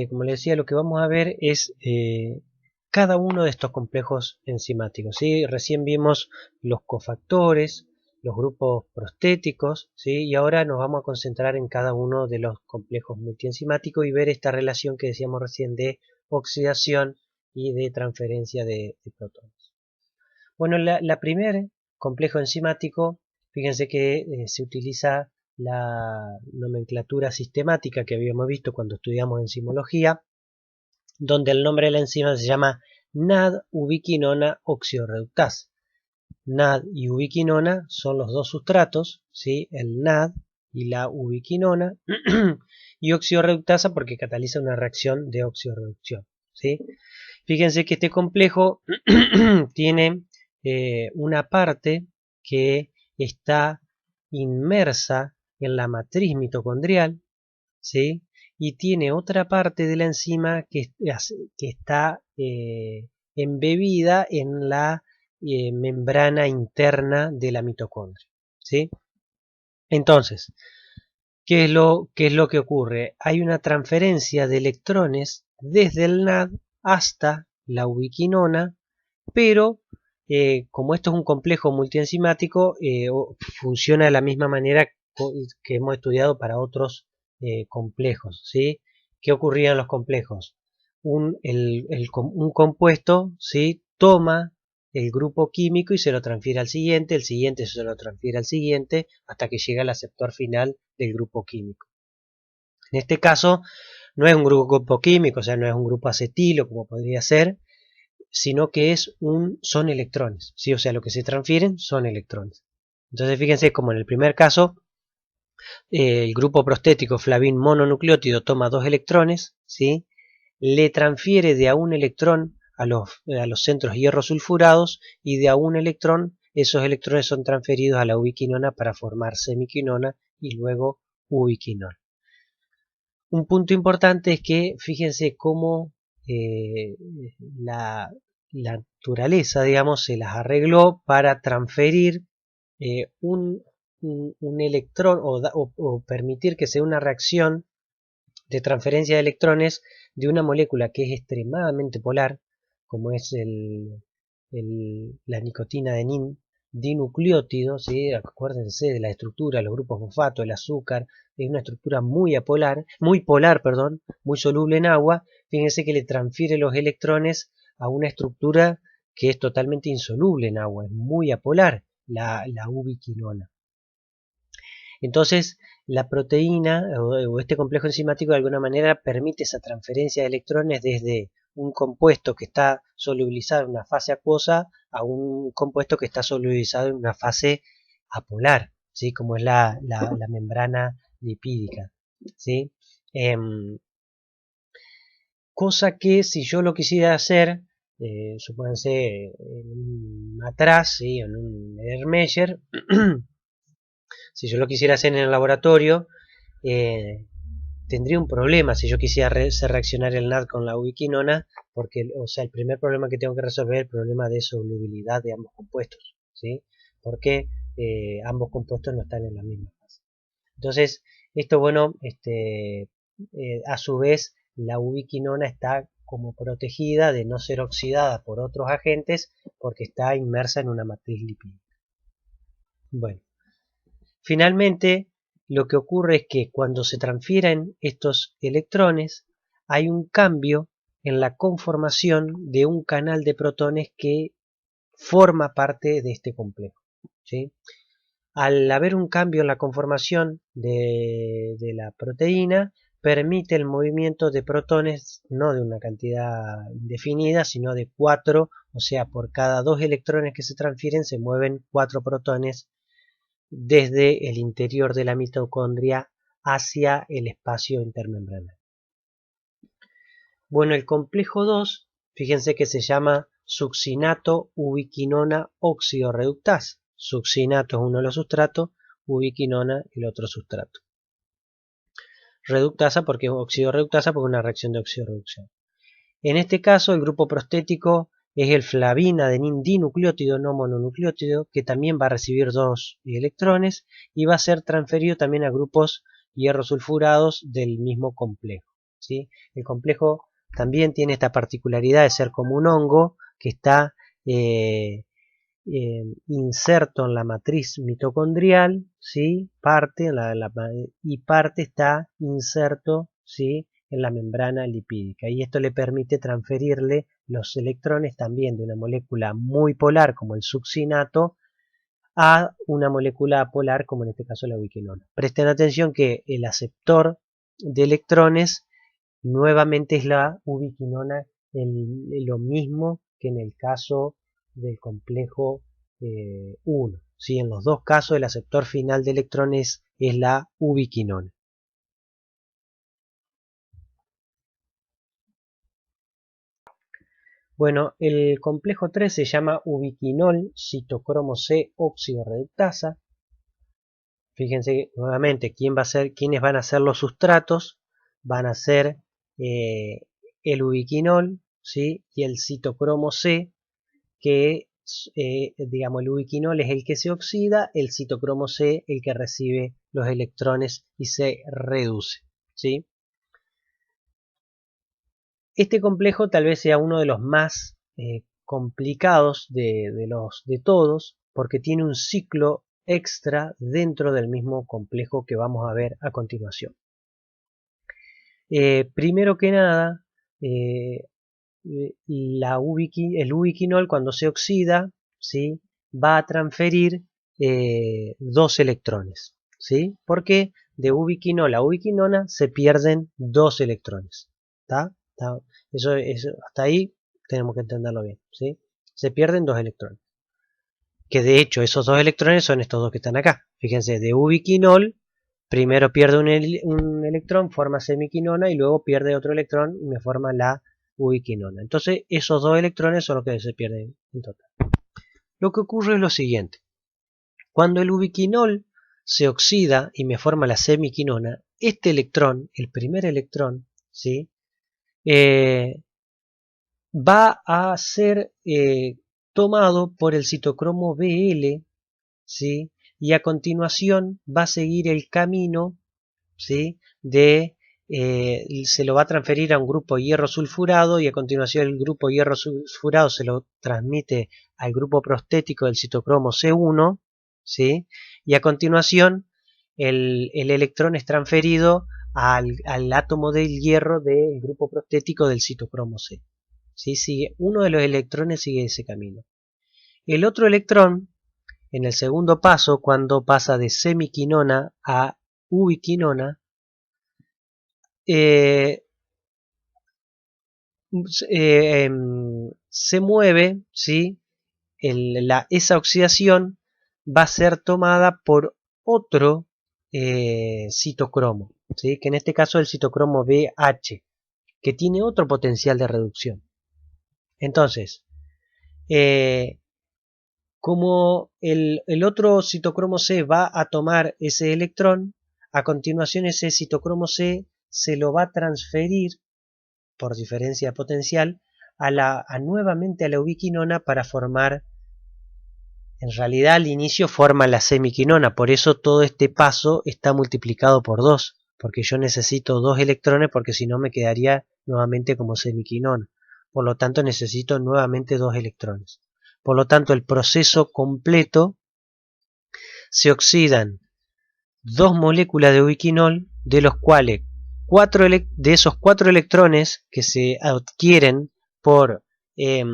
como les decía, lo que vamos a ver es cada uno de estos complejos enzimáticos, ¿sí? Recién vimos los cofactores, los grupos prostéticos, ¿sí? Y ahora nos vamos a concentrar en cada uno de los complejos multienzimáticos y ver esta relación que decíamos recién de oxidación y de transferencia de protones. Bueno, la primer complejo enzimático, fíjense que se utiliza la nomenclatura sistemática que habíamos visto cuando estudiamos enzimología, donde el nombre de la enzima se llama NAD-ubiquinona oxidorreductasa. NAD y ubiquinona son los dos sustratos, ¿sí? El NAD y la ubiquinona, y oxidorreductasa porque cataliza una reacción de oxidorreducción, ¿sí? Fíjense que este complejo tiene una parte que está inmersa en la matriz mitocondrial, ¿sí? Y tiene otra parte de la enzima que está embebida en la membrana interna de la mitocondria, ¿sí? Entonces, ¿qué es lo que ocurre? Hay una transferencia de electrones desde el NAD hasta la ubiquinona, pero como esto es un complejo multienzimático, funciona de la misma manera que hemos estudiado para otros complejos, ¿sí? ¿Qué ocurría en los complejos? Un compuesto, ¿sí? Toma el grupo químico y se lo transfiere al siguiente, el siguiente se lo transfiere al siguiente, hasta que llega al aceptor final del grupo químico. En este caso, No es un grupo químico, o sea, no es un grupo acetilo como podría ser, sino que son electrones, ¿sí? O sea, lo que se transfieren son electrones. Entonces fíjense como en el primer caso, el grupo prostético flavin mononucleótido toma dos electrones, ¿sí? Le transfiere de a un electrón a los centros hierro sulfurados y de a un electrón esos electrones son transferidos a la ubiquinona para formar semiquinona y luego ubiquinol. Un punto importante es que fíjense cómo eh, la, la naturaleza, digamos, se las arregló para transferir un electrón o permitir que sea una reacción de transferencia de electrones de una molécula que es extremadamente polar, como es la nicotina de dinucleótido, ¿sí? Acuérdense de la estructura, los grupos fosfato, el azúcar, es una estructura muy polar, perdón, muy soluble en agua. Fíjense que le transfiere los electrones a una estructura que es totalmente insoluble en agua, es muy apolar, la ubiquinona. Entonces, la proteína o este complejo enzimático de alguna manera permite esa transferencia de electrones desde un compuesto que está solubilizado en una fase acuosa a un compuesto que está solubilizado en una fase apolar, ¿sí? Como es la membrana lipídica, ¿sí? Cosa que si yo lo quisiera hacer, supónganse en un matraz, ¿sí? En un Erlenmeyer, si yo lo quisiera hacer en el laboratorio, eh, tendría un problema si yo quisiera hacer reaccionar el NAD con la ubiquinona, porque, o sea, el primer problema que tengo que resolver es el problema de solubilidad de ambos compuestos, ¿sí? Porque ambos compuestos no están en la misma fase. Entonces, esto, bueno, a su vez, la ubiquinona está como protegida de no ser oxidada por otros agentes porque está inmersa en una matriz lipídica. Bueno, finalmente, lo que ocurre es que cuando se transfieren estos electrones, hay un cambio en la conformación de un canal de protones que forma parte de este complejo, ¿sí? Al haber un cambio en la conformación de la proteína, permite el movimiento de protones no de una cantidad indefinida, sino de 4, o sea, por cada 2 electrones que se transfieren se mueven 4 protones desde el interior de la mitocondria hacia el espacio intermembranario. Bueno, el complejo 2, fíjense que se llama succinato ubiquinona oxidorreductasa. Succinato es uno de los sustratos, ubiquinona el otro sustrato. Reductasa porque oxidorreductasa porque es una reacción de oxidorreducción. En este caso, el grupo prostético es el flavin-adenin dinucleótido no mononucleótido, que también va a recibir 2 electrones y va a ser transferido también a grupos hierro sulfurados del mismo complejo, ¿sí? El complejo también tiene esta particularidad de ser como un hongo que está inserto en la matriz mitocondrial, ¿sí? Y parte está inserto, ¿sí? En la membrana lipídica, y esto le permite transferirle los electrones también de una molécula muy polar como el succinato a una molécula polar como en este caso la ubiquinona. Presten atención que el aceptor de electrones nuevamente es la ubiquinona, lo mismo que en el caso del complejo 1. ¿Sí? En los dos casos el aceptor final de electrones es la ubiquinona. Bueno, el complejo 3 se llama ubiquinol citocromo C oxidorreductasa. Fíjense nuevamente quiénes van a ser los sustratos. Van a ser el ubiquinol, ¿sí? Y el citocromo C, que digamos el ubiquinol es el que se oxida, el citocromo C el que recibe los electrones y se reduce, ¿sí? Este complejo tal vez sea uno de los más complicados de todos, porque tiene un ciclo extra dentro del mismo complejo que vamos a ver a continuación. Primero que nada, el ubiquinol cuando se oxida, ¿sí? Va a transferir 2 electrones, ¿sí? Porque de ubiquinol a ubiquinona se pierden 2 electrones. ¿Está? Eso, hasta ahí tenemos que entenderlo bien, ¿sí? Se pierden 2 electrones. Que de hecho esos 2 electrones son estos dos que están acá. Fíjense, de ubiquinol, primero pierde un electrón, forma semiquinona y luego pierde otro electrón y me forma la ubiquinona. Entonces esos 2 electrones son los que se pierden en total. Lo que ocurre es lo siguiente. Cuando el ubiquinol se oxida y me forma la semiquinona, este electrón, el primer electrón, ¿sí? Va a ser tomado por el citocromo Bl, ¿sí? Y a continuación va a seguir el camino, ¿sí? Se lo va a transferir a un grupo hierro sulfurado y a continuación el grupo hierro sulfurado se lo transmite al grupo prostético del citocromo C1, ¿sí? Y a continuación el electrón es transferido al átomo del hierro del grupo prostético del citocromo C. ¿Sí? Uno de los electrones sigue ese camino. El otro electrón, en el segundo paso, cuando pasa de semiquinona a ubiquinona, eh, se mueve, ¿sí? Esa oxidación va a ser tomada por otro citocromo, ¿sí? Que en este caso es el citocromo BH, que tiene otro potencial de reducción. Entonces, como el otro citocromo C va a tomar ese electrón, a continuación ese citocromo C se lo va a transferir por diferencia potencial nuevamente a la ubiquinona para formar, en realidad al inicio forma la semiquinona, por eso todo este paso está multiplicado por 2, porque yo necesito 2 electrones porque si no me quedaría nuevamente como semiquinona, por lo tanto necesito nuevamente 2 electrones. Por lo tanto el proceso completo se oxidan 2 moléculas de ubiquinol, de los cuales de esos 4 electrones que se adquieren eh,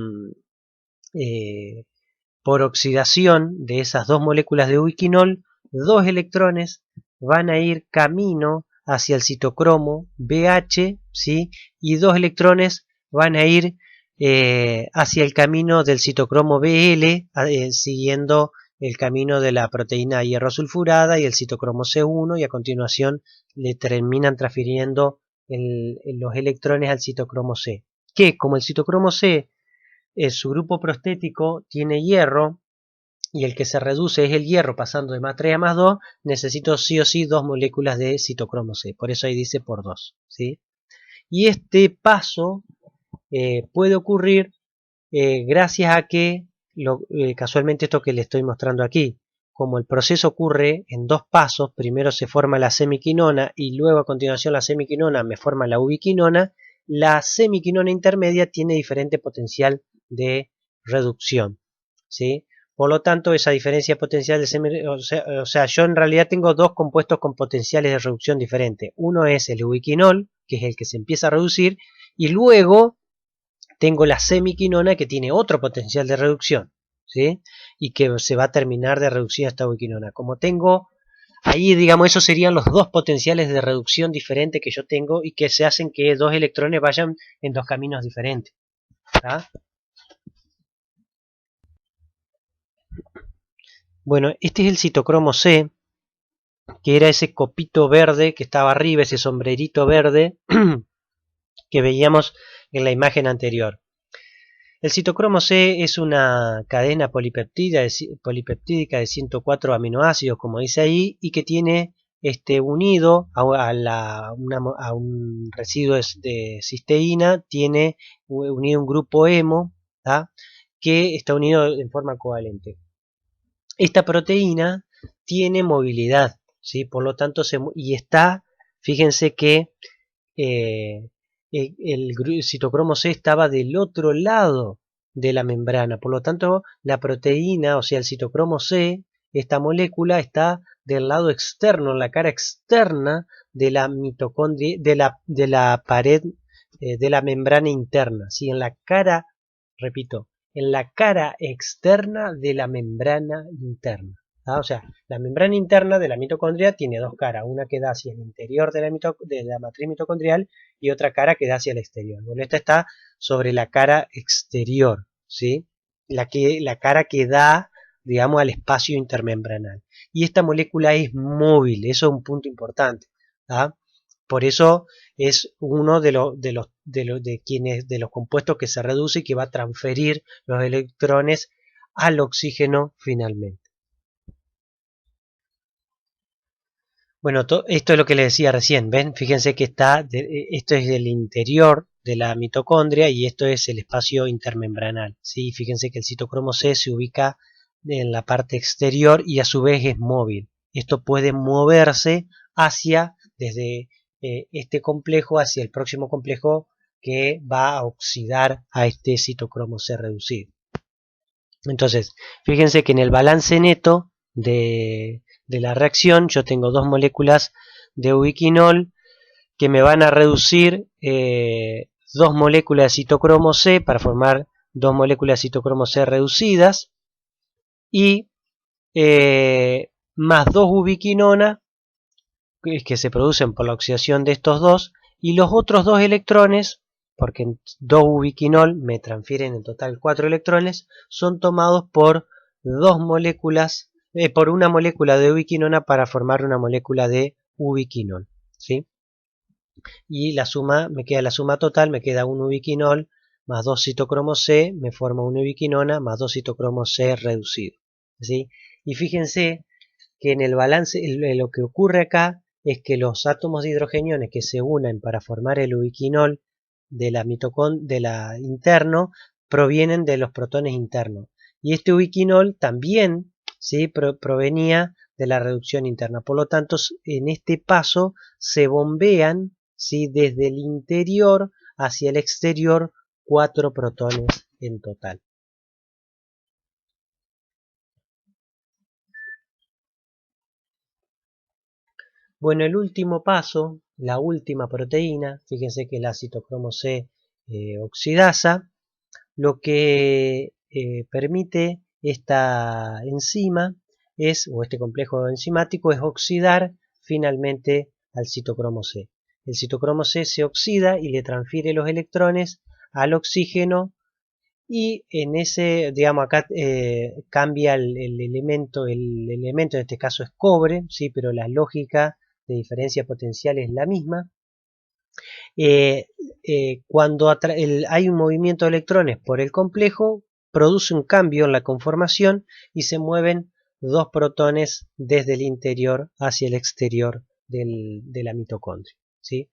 por oxidación de esas 2 moléculas de ubiquinol, 2 electrones van a ir camino hacia el citocromo BH, ¿sí? Y 2 electrones van a ir hacia el camino del citocromo BL, siguiendo el camino de la proteína hierro sulfurada y el citocromo C1, y a continuación le terminan transfiriendo los electrones al citocromo C, que como el citocromo C, su grupo prostético tiene hierro y el que se reduce es el hierro pasando de más 3 a más 2, necesito sí o sí 2 moléculas de citocromo C, por eso ahí dice por 2, ¿sí? Y este paso puede ocurrir gracias a que, casualmente esto que le estoy mostrando aquí, como el proceso ocurre en 2 pasos, primero se forma la semiquinona y luego a continuación la semiquinona me forma la ubiquinona, la semiquinona intermedia tiene diferente potencial de reducción, ¿sí? Por lo tanto, esa diferencia potencial de o sea, yo en realidad tengo 2 compuestos con potenciales de reducción diferentes. Uno es el ubiquinol, que es el que se empieza a reducir, y luego tengo la semiquinona que tiene otro potencial de reducción, ¿sí? Y que se va a terminar de reducir esta ubiquinona. Como tengo ahí, digamos, esos serían los 2 potenciales de reducción diferentes que yo tengo y que se hacen que 2 electrones vayan en 2 caminos diferentes, ¿tá? Bueno, este es el citocromo C, que era ese copito verde que estaba arriba, ese sombrerito verde que veíamos en la imagen anterior. El citocromo C es una cadena polipeptídica de 104 aminoácidos, como dice ahí, y que tiene unido a un residuo de cisteína, tiene unido un grupo hemo, ¿tá? Que está unido en forma covalente. Esta proteína tiene movilidad, ¿sí? Por lo tanto, fíjense que el citocromo C estaba del otro lado de la membrana, por lo tanto la proteína, o sea el citocromo C, esta molécula está del lado externo, en la cara externa de la mitocondria, de la pared de la membrana interna, ¿sí? En la cara, repito, en la cara externa de la membrana interna, O sea, la membrana interna de la mitocondria tiene dos caras, una que da hacia el interior de la matriz mitocondrial y otra cara que da hacia el exterior. Bueno, esta está sobre la cara exterior, ¿sí? La cara que da, digamos, al espacio intermembranal. Y esta molécula es móvil, eso es un punto importante. Por eso es uno de los compuestos que se reduce y que va a transferir los electrones al oxígeno finalmente. Bueno, esto es lo que les decía recién, ¿ven? Fíjense que esto es el interior de la mitocondria y esto es el espacio intermembranal, ¿sí? Fíjense que el citocromo C se ubica en la parte exterior y a su vez es móvil. Esto puede moverse desde este complejo hacia el próximo complejo que va a oxidar a este citocromo C reducido. Entonces, fíjense que en el balance neto de la reacción yo tengo dos moléculas de ubiquinol que me van a reducir dos moléculas de citocromo C para formar dos moléculas de citocromo C reducidas y más dos ubiquinonas que se producen por la oxidación de estos dos y los otros dos electrones, porque en 2 ubiquinol me transfieren en total 4 electrones, son tomados por por una molécula de ubiquinona para formar una molécula de ubiquinol, ¿sí? Y la suma, me queda la suma total, me queda un ubiquinol más 2 citocromo C, me forma una ubiquinona más 2 citocromo C reducido, ¿sí? Y fíjense que en el balance, lo que ocurre acá es que los átomos de hidrogeniones que se unen para formar el ubiquinol de la interno provienen de los protones internos. Y este ubiquinol también, ¿sí?, provenía de la reducción interna. Por lo tanto, en este paso se bombean, ¿sí?, desde el interior hacia el exterior 4 protones en total. Bueno, el último paso, la última proteína, fíjense que la citocromo C oxidasa, lo que permite esta enzima o este complejo enzimático es oxidar finalmente al citocromo C. El citocromo C se oxida y le transfiere los electrones al oxígeno y en ese, digamos, acá cambia el elemento en este caso es cobre, ¿sí? Pero la lógica de diferencia potencial es la misma. Cuando hay un movimiento de electrones por el complejo, produce un cambio en la conformación y se mueven dos protones desde el interior hacia el exterior de la mitocondria, ¿sí?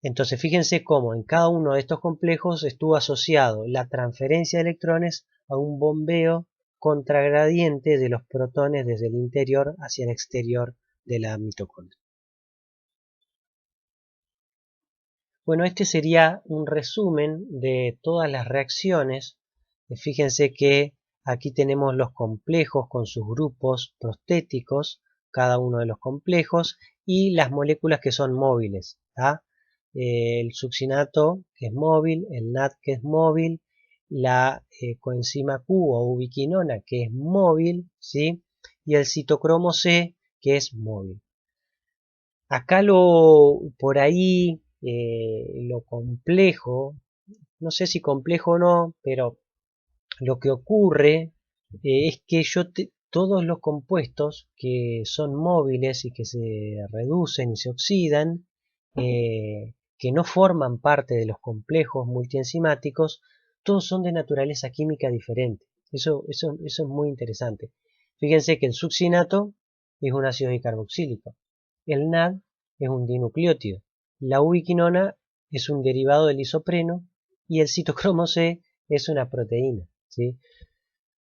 Entonces fíjense cómo en cada uno de estos complejos estuvo asociado la transferencia de electrones a un bombeo contragradiente de los protones desde el interior hacia el exterior de la mitocondria. Bueno, este sería un resumen de todas las reacciones. Fíjense que aquí tenemos los complejos con sus grupos prostéticos, cada uno de los complejos, y las moléculas que son móviles. El succinato, que es móvil, el NAD, que es móvil, la coenzima Q o ubiquinona, que es móvil, ¿sí?, y el citocromo C, que es móvil. Acá por ahí lo complejo, no sé si complejo o no, pero lo que ocurre es que todos los compuestos que son móviles y que se reducen y se oxidan, que no forman parte de los complejos multienzimáticos, todos son de naturaleza química diferente. Eso es muy interesante. Fíjense que el succinato es un ácido dicarboxílico. El NAD es un dinucleótido. La ubiquinona es un derivado del isopreno y el citocromo C es una proteína, ¿sí?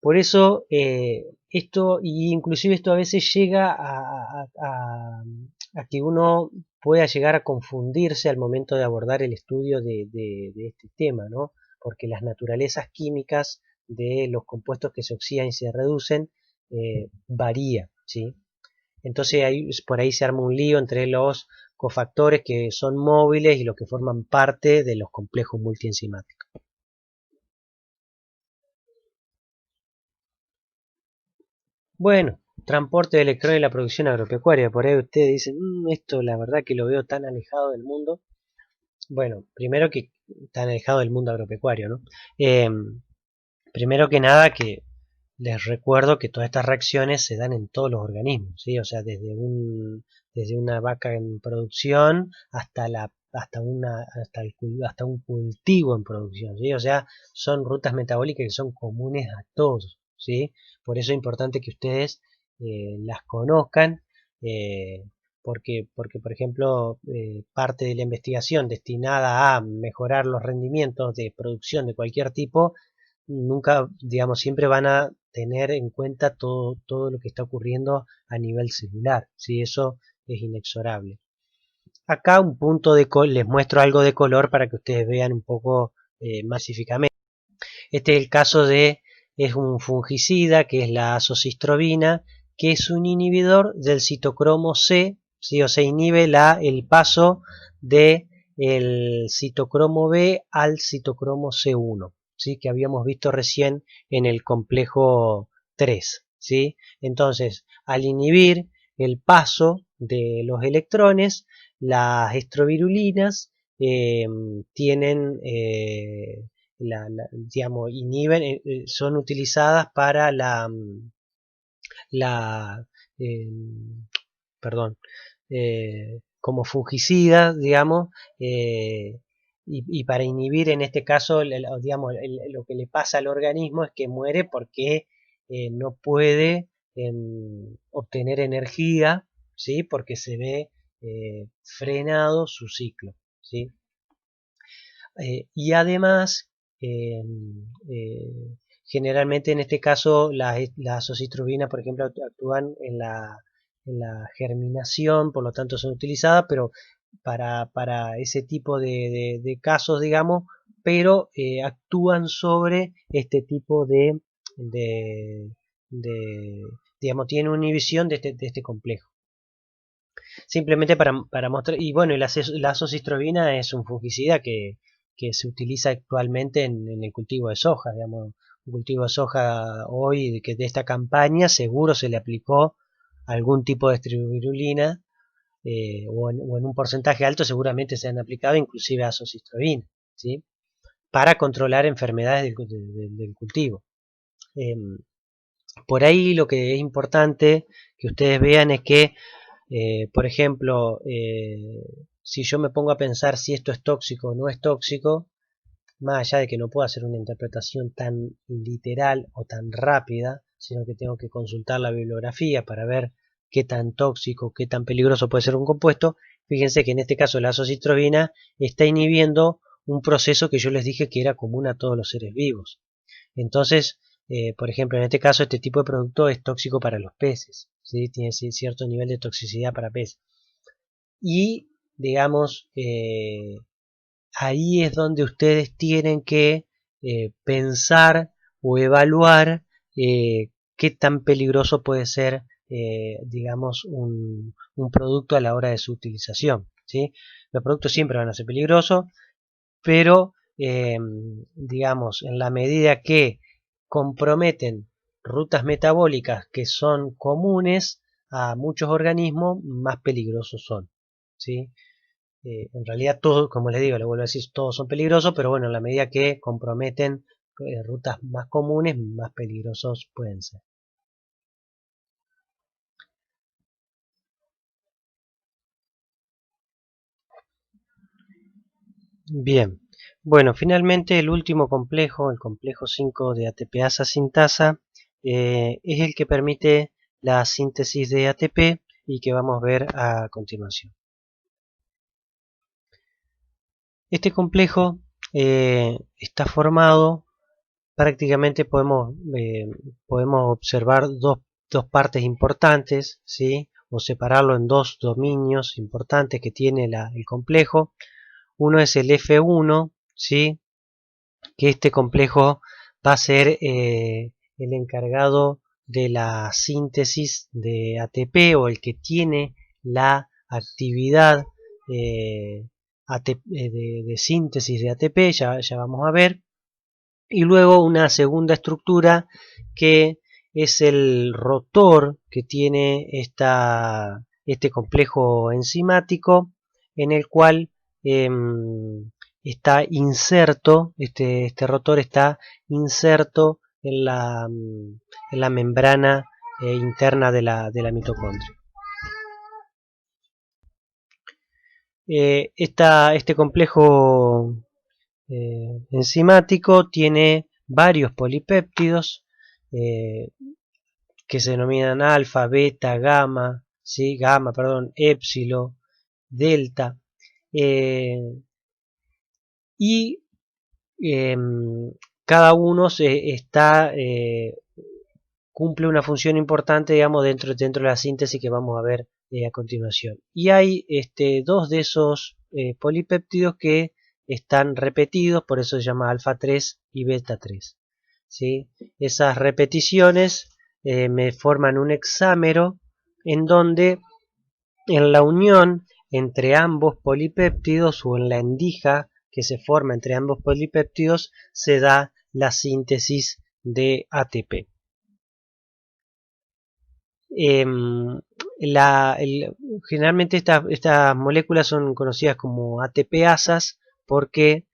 Por eso inclusive esto a veces llega a que uno pueda llegar a confundirse al momento de abordar el estudio de este tema, ¿no? Porque las naturalezas químicas de los compuestos que se oxidan y se reducen varía, ¿sí? Entonces por ahí se arma un lío entre los cofactores que son móviles y los que forman parte de los complejos multienzimáticos. Bueno, transporte de electrones y la producción agropecuaria. Por ahí ustedes dicen, esto la verdad que lo veo tan alejado del mundo. Bueno, primero que tan alejado del mundo agropecuario, ¿no? Primero que nada que les recuerdo que todas estas reacciones se dan en todos los organismos, ¿sí? O sea, desde una vaca en producción hasta un cultivo en producción, ¿sí? O sea, son rutas metabólicas que son comunes a todos, ¿sí? Por eso es importante que ustedes las conozcan, porque por ejemplo, parte de la investigación destinada a mejorar los rendimientos de producción de cualquier tipo, nunca, digamos, siempre van a tener en cuenta todo lo que está ocurriendo a nivel celular, ¿sí? Eso es inexorable. Acá un punto les muestro algo de color para que ustedes vean un poco más específicamente. Este es el caso es un fungicida que es la azocistrobina, que es un inhibidor del citocromo C, ¿sí? O sea, inhibe el paso de el citocromo B al citocromo C1, ¿sí? Que habíamos visto recién en el complejo 3, ¿sí? Entonces, al inhibir el paso de los electrones, las estrovirulinas tienen digamos, inhiben, son utilizadas para la eh, perdón, como fungicidas, digamos, y para inhibir en este caso, digamos, lo que le pasa al organismo es que muere porque no puede obtener energía, ¿sí? Porque se ve frenado su ciclo, ¿sí? Y además, eh, eh, generalmente en este caso la azocistrobina, por ejemplo, actúan en la germinación, por lo tanto son utilizadas, pero para ese tipo de casos, digamos, pero actúan sobre este tipo de, de, digamos, tienen una inhibición de este complejo. Simplemente para mostrar, y bueno, la azocistrobina es un fungicida que se utiliza actualmente en el cultivo de soja, digamos, un cultivo de soja hoy que de esta campaña seguro se le aplicó algún tipo de estrovirulina, o en un porcentaje alto seguramente se han aplicado inclusive azocistrobina, ¿sí? Para controlar enfermedades del cultivo. Por ahí lo que es importante que ustedes vean es que por ejemplo, si yo me pongo a pensar si esto es tóxico o no es tóxico, más allá de que no puedo hacer una interpretación tan literal o tan rápida, sino que tengo que consultar la bibliografía para ver qué tan tóxico, qué tan peligroso puede ser un compuesto, fíjense que en este caso la azocistrobina está inhibiendo un proceso que yo les dije que era común a todos los seres vivos. Entonces, por ejemplo, en este caso, este tipo de producto es tóxico para los peces, ¿sí? Tiene cierto nivel de toxicidad para peces. Y, digamos, ahí es donde ustedes tienen que pensar o evaluar qué tan peligroso puede ser, digamos, un producto a la hora de su utilización, ¿sí? Los productos siempre van a ser peligrosos, pero digamos, en la medida que comprometen rutas metabólicas que son comunes a muchos organismos, más peligrosos son, ¿sí? En realidad todos, como les digo, le vuelvo a decir, todos son peligrosos, pero bueno, en la medida que comprometen rutas más comunes, más peligrosos pueden ser. Bien, bueno, finalmente el último complejo, el complejo 5 de ATPasa sintasa, es el que permite la síntesis de ATP y que vamos a ver a continuación. Este complejo está formado, prácticamente podemos observar dos partes importantes, ¿sí? O separarlo en dos dominios importantes que tiene el complejo. Uno es el F1, ¿sí? Que este complejo va a ser el encargado de la síntesis de ATP, o el que tiene la actividad de síntesis de ATP, ya vamos a ver. Y luego una segunda estructura que es el rotor que tiene este complejo enzimático, en el cual está inserto, este rotor está inserto en la membrana interna de la mitocondria. Este complejo enzimático tiene varios polipéptidos que se denominan alfa, beta, gamma, ¿sí? Gamma, perdón, épsilon, delta, y cada uno cumple una función importante, digamos, dentro de la síntesis que vamos a ver a continuación. Y hay dos de esos polipéptidos que están repetidos, por eso se llama alfa 3 y beta 3. ¿Sí? Esas repeticiones me forman un hexámero en donde en la unión entre ambos polipéptidos o en la endija que se forma entre ambos polipéptidos se da la síntesis de ATP. Generalmente estas moléculas son conocidas como ATPasas porque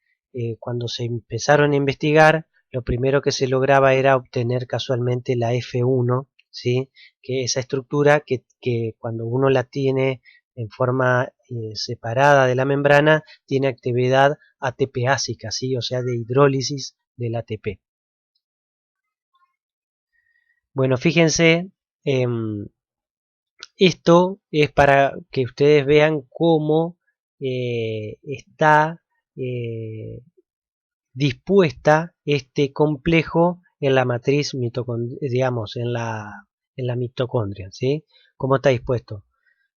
cuando se empezaron a investigar lo primero que se lograba era obtener casualmente la F1, ¿sí? Que esa estructura que cuando uno la tiene en forma separada de la membrana tiene actividad ATPásica, ¿sí? O sea, de hidrólisis del ATP. Bueno, fíjense, esto es para que ustedes vean cómo está dispuesta este complejo en la matriz mitocondrial, digamos, en la mitocondria, ¿sí? ¿Cómo está dispuesto?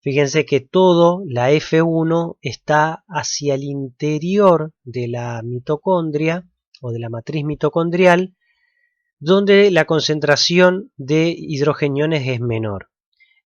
Fíjense que todo, la F1 está hacia el interior de la mitocondria o de la matriz mitocondrial, donde la concentración de hidrogeniones es menor.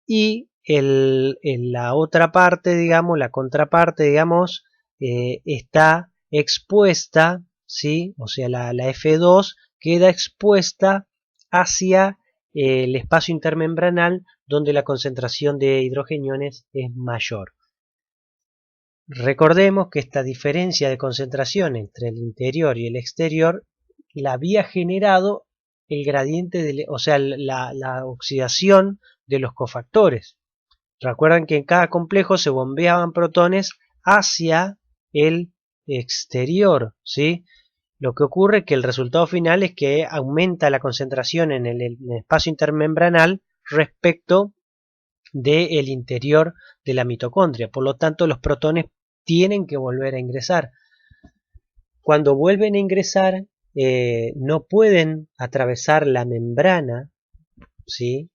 Y en la otra parte, digamos, la contraparte, digamos, está expuesta, ¿sí? O sea, la F2 queda expuesta hacia el espacio intermembranal donde la concentración de hidrogeniones es mayor. Recordemos que esta diferencia de concentración entre el interior y el exterior la había generado el gradiente, o sea, la oxidación de los cofactores. Recuerdan que en cada complejo se bombeaban protones hacia el exterior, ¿sí? Lo que ocurre es que el resultado final es que aumenta la concentración en el espacio intermembranal respecto del interior de la mitocondria. Por lo tanto, los protones tienen que volver a ingresar. Cuando vuelven a ingresar, no pueden atravesar la membrana, ¿sí?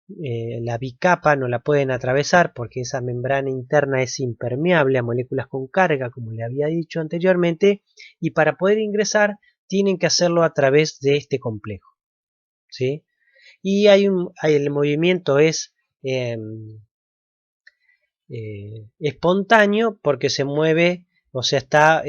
La bicapa no la pueden atravesar porque esa membrana interna es impermeable a moléculas con carga, como le había dicho anteriormente, y para poder ingresar tienen que hacerlo a través de este complejo, ¿sí? Y el movimiento es espontáneo porque se mueve, o sea, está,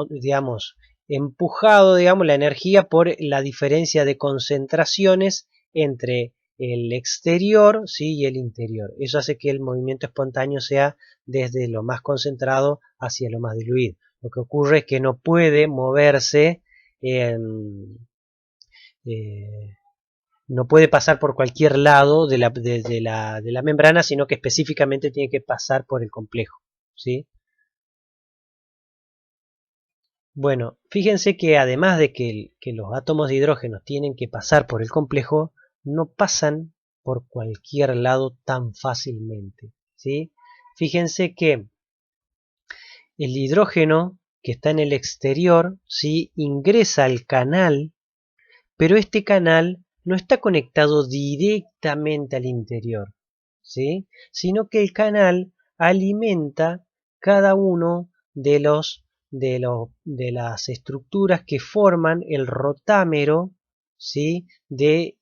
digamos, empujado, digamos, la energía por la diferencia de concentraciones entre el exterior, ¿sí? Y el interior. Eso hace que el movimiento espontáneo sea desde lo más concentrado hacia lo más diluido. Lo que ocurre es que no puede moverse, no puede pasar por cualquier lado de la membrana, sino que específicamente tiene que pasar por el complejo, ¿sí? Bueno, fíjense que además de que los átomos de hidrógeno tienen que pasar por el complejo, no pasan por cualquier lado tan fácilmente, ¿sí? Fíjense que el hidrógeno que está en el exterior, ¿sí? Ingresa al canal, pero este canal no está conectado directamente al interior, ¿sí? Sino que el canal alimenta cada uno de las estructuras que forman el rotámero, ¿sí? Del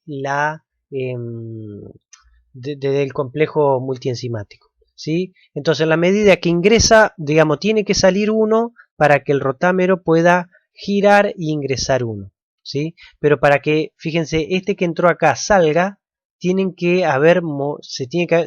complejo multienzimático, ¿sí? Entonces, en la medida que ingresa, digamos, tiene que salir uno para que el rotámero pueda girar y ingresar uno, ¿sí? Pero para que, fíjense, este que entró acá salga, tienen que haber,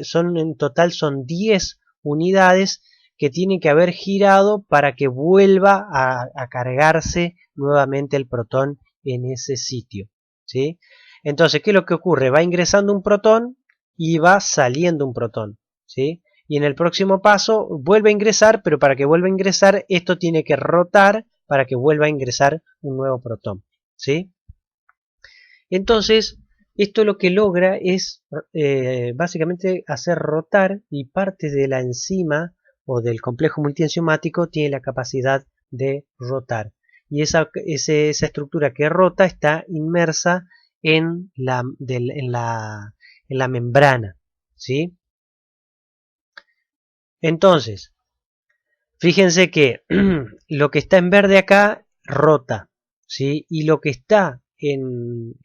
son en total son 10 unidades que tienen que haber girado para que vuelva a cargarse nuevamente el protón en ese sitio, ¿sí? Entonces, ¿qué es lo que ocurre? Va ingresando un protón y va saliendo un protón, ¿sí? Y en el próximo paso vuelve a ingresar, pero para que vuelva a ingresar esto tiene que rotar para que vuelva a ingresar un nuevo protón, ¿sí? Entonces, esto lo que logra es básicamente hacer rotar, y parte de la enzima o del complejo multienzimático tiene la capacidad de rotar. Y esa estructura que rota está inmersa en la membrana, ¿sí? Entonces, fíjense que lo que está en verde acá rota, ¿sí? Y lo que está en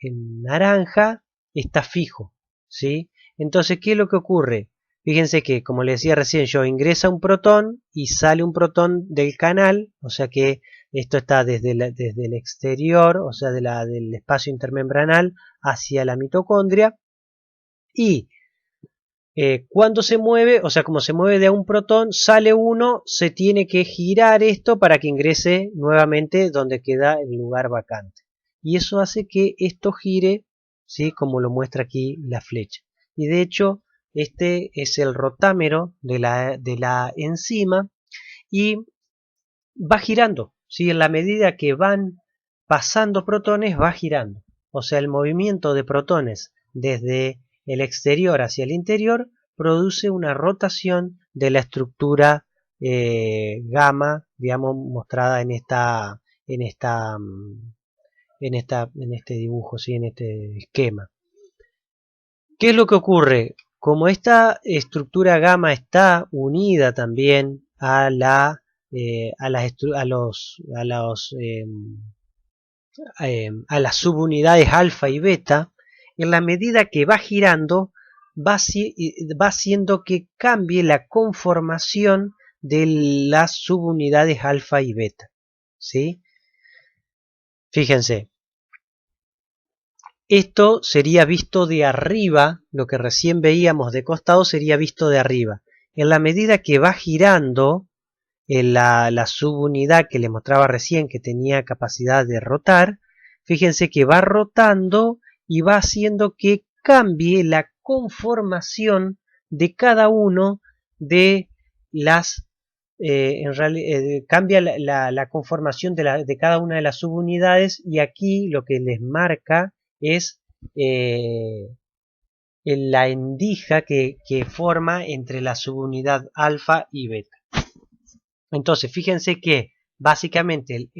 naranja está fijo, ¿sí? Entonces, ¿qué es lo que ocurre? Fíjense que, como les decía recién yo, ingresa un protón y sale un protón del canal, o sea que esto está desde el exterior, o sea, del espacio intermembranal hacia la mitocondria, y cuando se mueve, o sea, como se mueve de a un protón, sale uno, se tiene que girar esto para que ingrese nuevamente donde queda el lugar vacante. Y eso hace que esto gire, ¿sí? Como lo muestra aquí la flecha. Y de hecho, este es el rotámero de la enzima y va girando, ¿sí? En la medida que van pasando protones, va girando. O sea, el movimiento de protones desde el exterior hacia el interior produce una rotación de la estructura gamma, digamos, mostrada en esta, mm, en este dibujo, ¿sí? En este esquema. ¿Qué es lo que ocurre? Como esta estructura gamma está unida también a a las subunidades alfa y beta, en la medida que va girando, va haciendo que cambie la conformación de las subunidades alfa y beta, ¿sí? Fíjense, esto sería visto de arriba, lo que recién veíamos de costado sería visto de arriba. En la medida que va girando la subunidad que les mostraba recién que tenía capacidad de rotar, fíjense que va rotando y va haciendo que cambie la conformación de cada uno de las cambia la conformación de cada una de las subunidades, y aquí lo que les marca es la endija que forma entre la subunidad alfa y beta. Entonces, fíjense que básicamente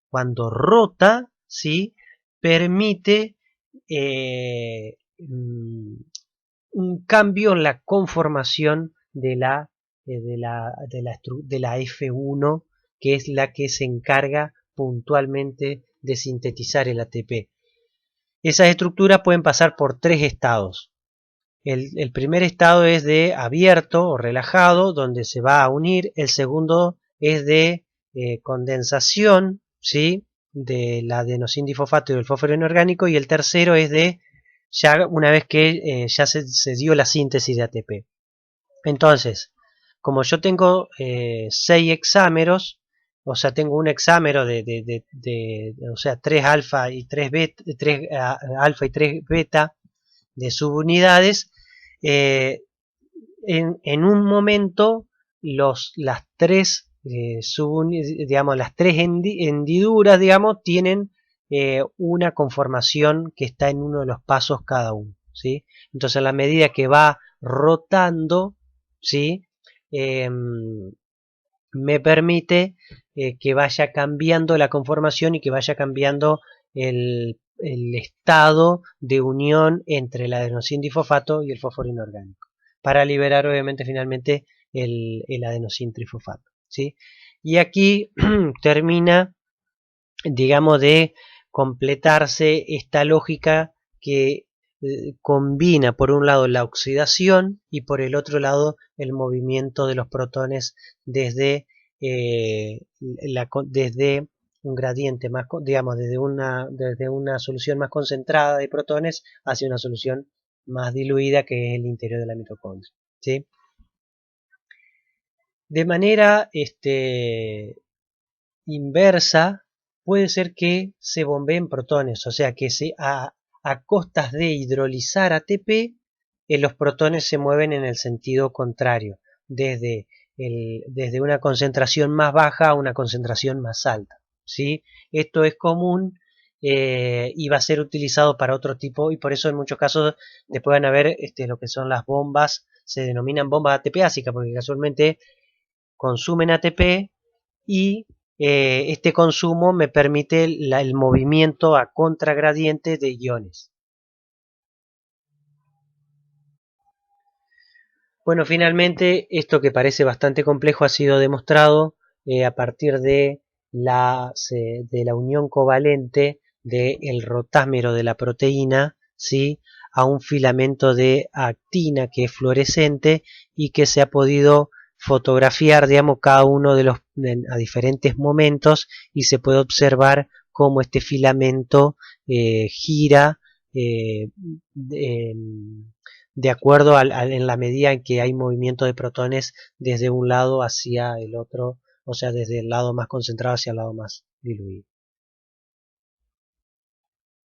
cuando rota, ¿sí? Permite un cambio en la conformación de la F1, que es la que se encarga puntualmente de sintetizar el ATP. Esas estructuras pueden pasar por tres estados. El primer estado es de abierto o relajado, donde se va a unir. El segundo es de condensación, ¿sí? De la adenosindifosfato y del fósforo inorgánico. Y el tercero es de ya una vez que ya se dio la síntesis de ATP. Entonces, como yo tengo 6 hexámeros, o sea, tengo un hexámero o sea, 3 alfa y 3 beta, 3 alfa y 3 beta de subunidades, en un momento las tres digamos, las tres hendiduras, digamos, tienen una conformación que está en uno de los pasos cada uno, ¿sí? Entonces, a la medida que va rotando, ¿sí? Me permite que vaya cambiando la conformación y que vaya cambiando el estado de unión entre el adenosindifosfato y el fósforo inorgánico, para liberar obviamente finalmente el adenosintrifosfato, ¿sí? Y aquí termina, digamos, de completarse esta lógica que combina por un lado la oxidación y por el otro lado el movimiento de los protones desde un gradiente más, digamos, desde una solución más concentrada de protones hacia una solución más diluida que es el interior de la mitocondria, ¿sí? De manera inversa, puede ser que se bombeen protones, o sea que a costas de hidrolizar ATP, los protones se mueven en el sentido contrario, desde una concentración más baja a una concentración más alta, ¿sí? Esto es común y va a ser utilizado para otro tipo, y por eso en muchos casos después van a ver lo que son las bombas, se denominan bombas ATP-ásicas, porque casualmente consumen ATP y este consumo me permite el movimiento a contragradiente de iones. Bueno, finalmente esto que parece bastante complejo ha sido demostrado a partir de la unión covalente del rotámero de la proteína, ¿sí?, a un filamento de actina que es fluorescente y que se ha podido fotografiar, digamos, cada uno a diferentes momentos, y se puede observar cómo este filamento gira eh, de acuerdo en la medida en que hay movimiento de protones desde un lado hacia el otro, o sea, desde el lado más concentrado hacia el lado más diluido.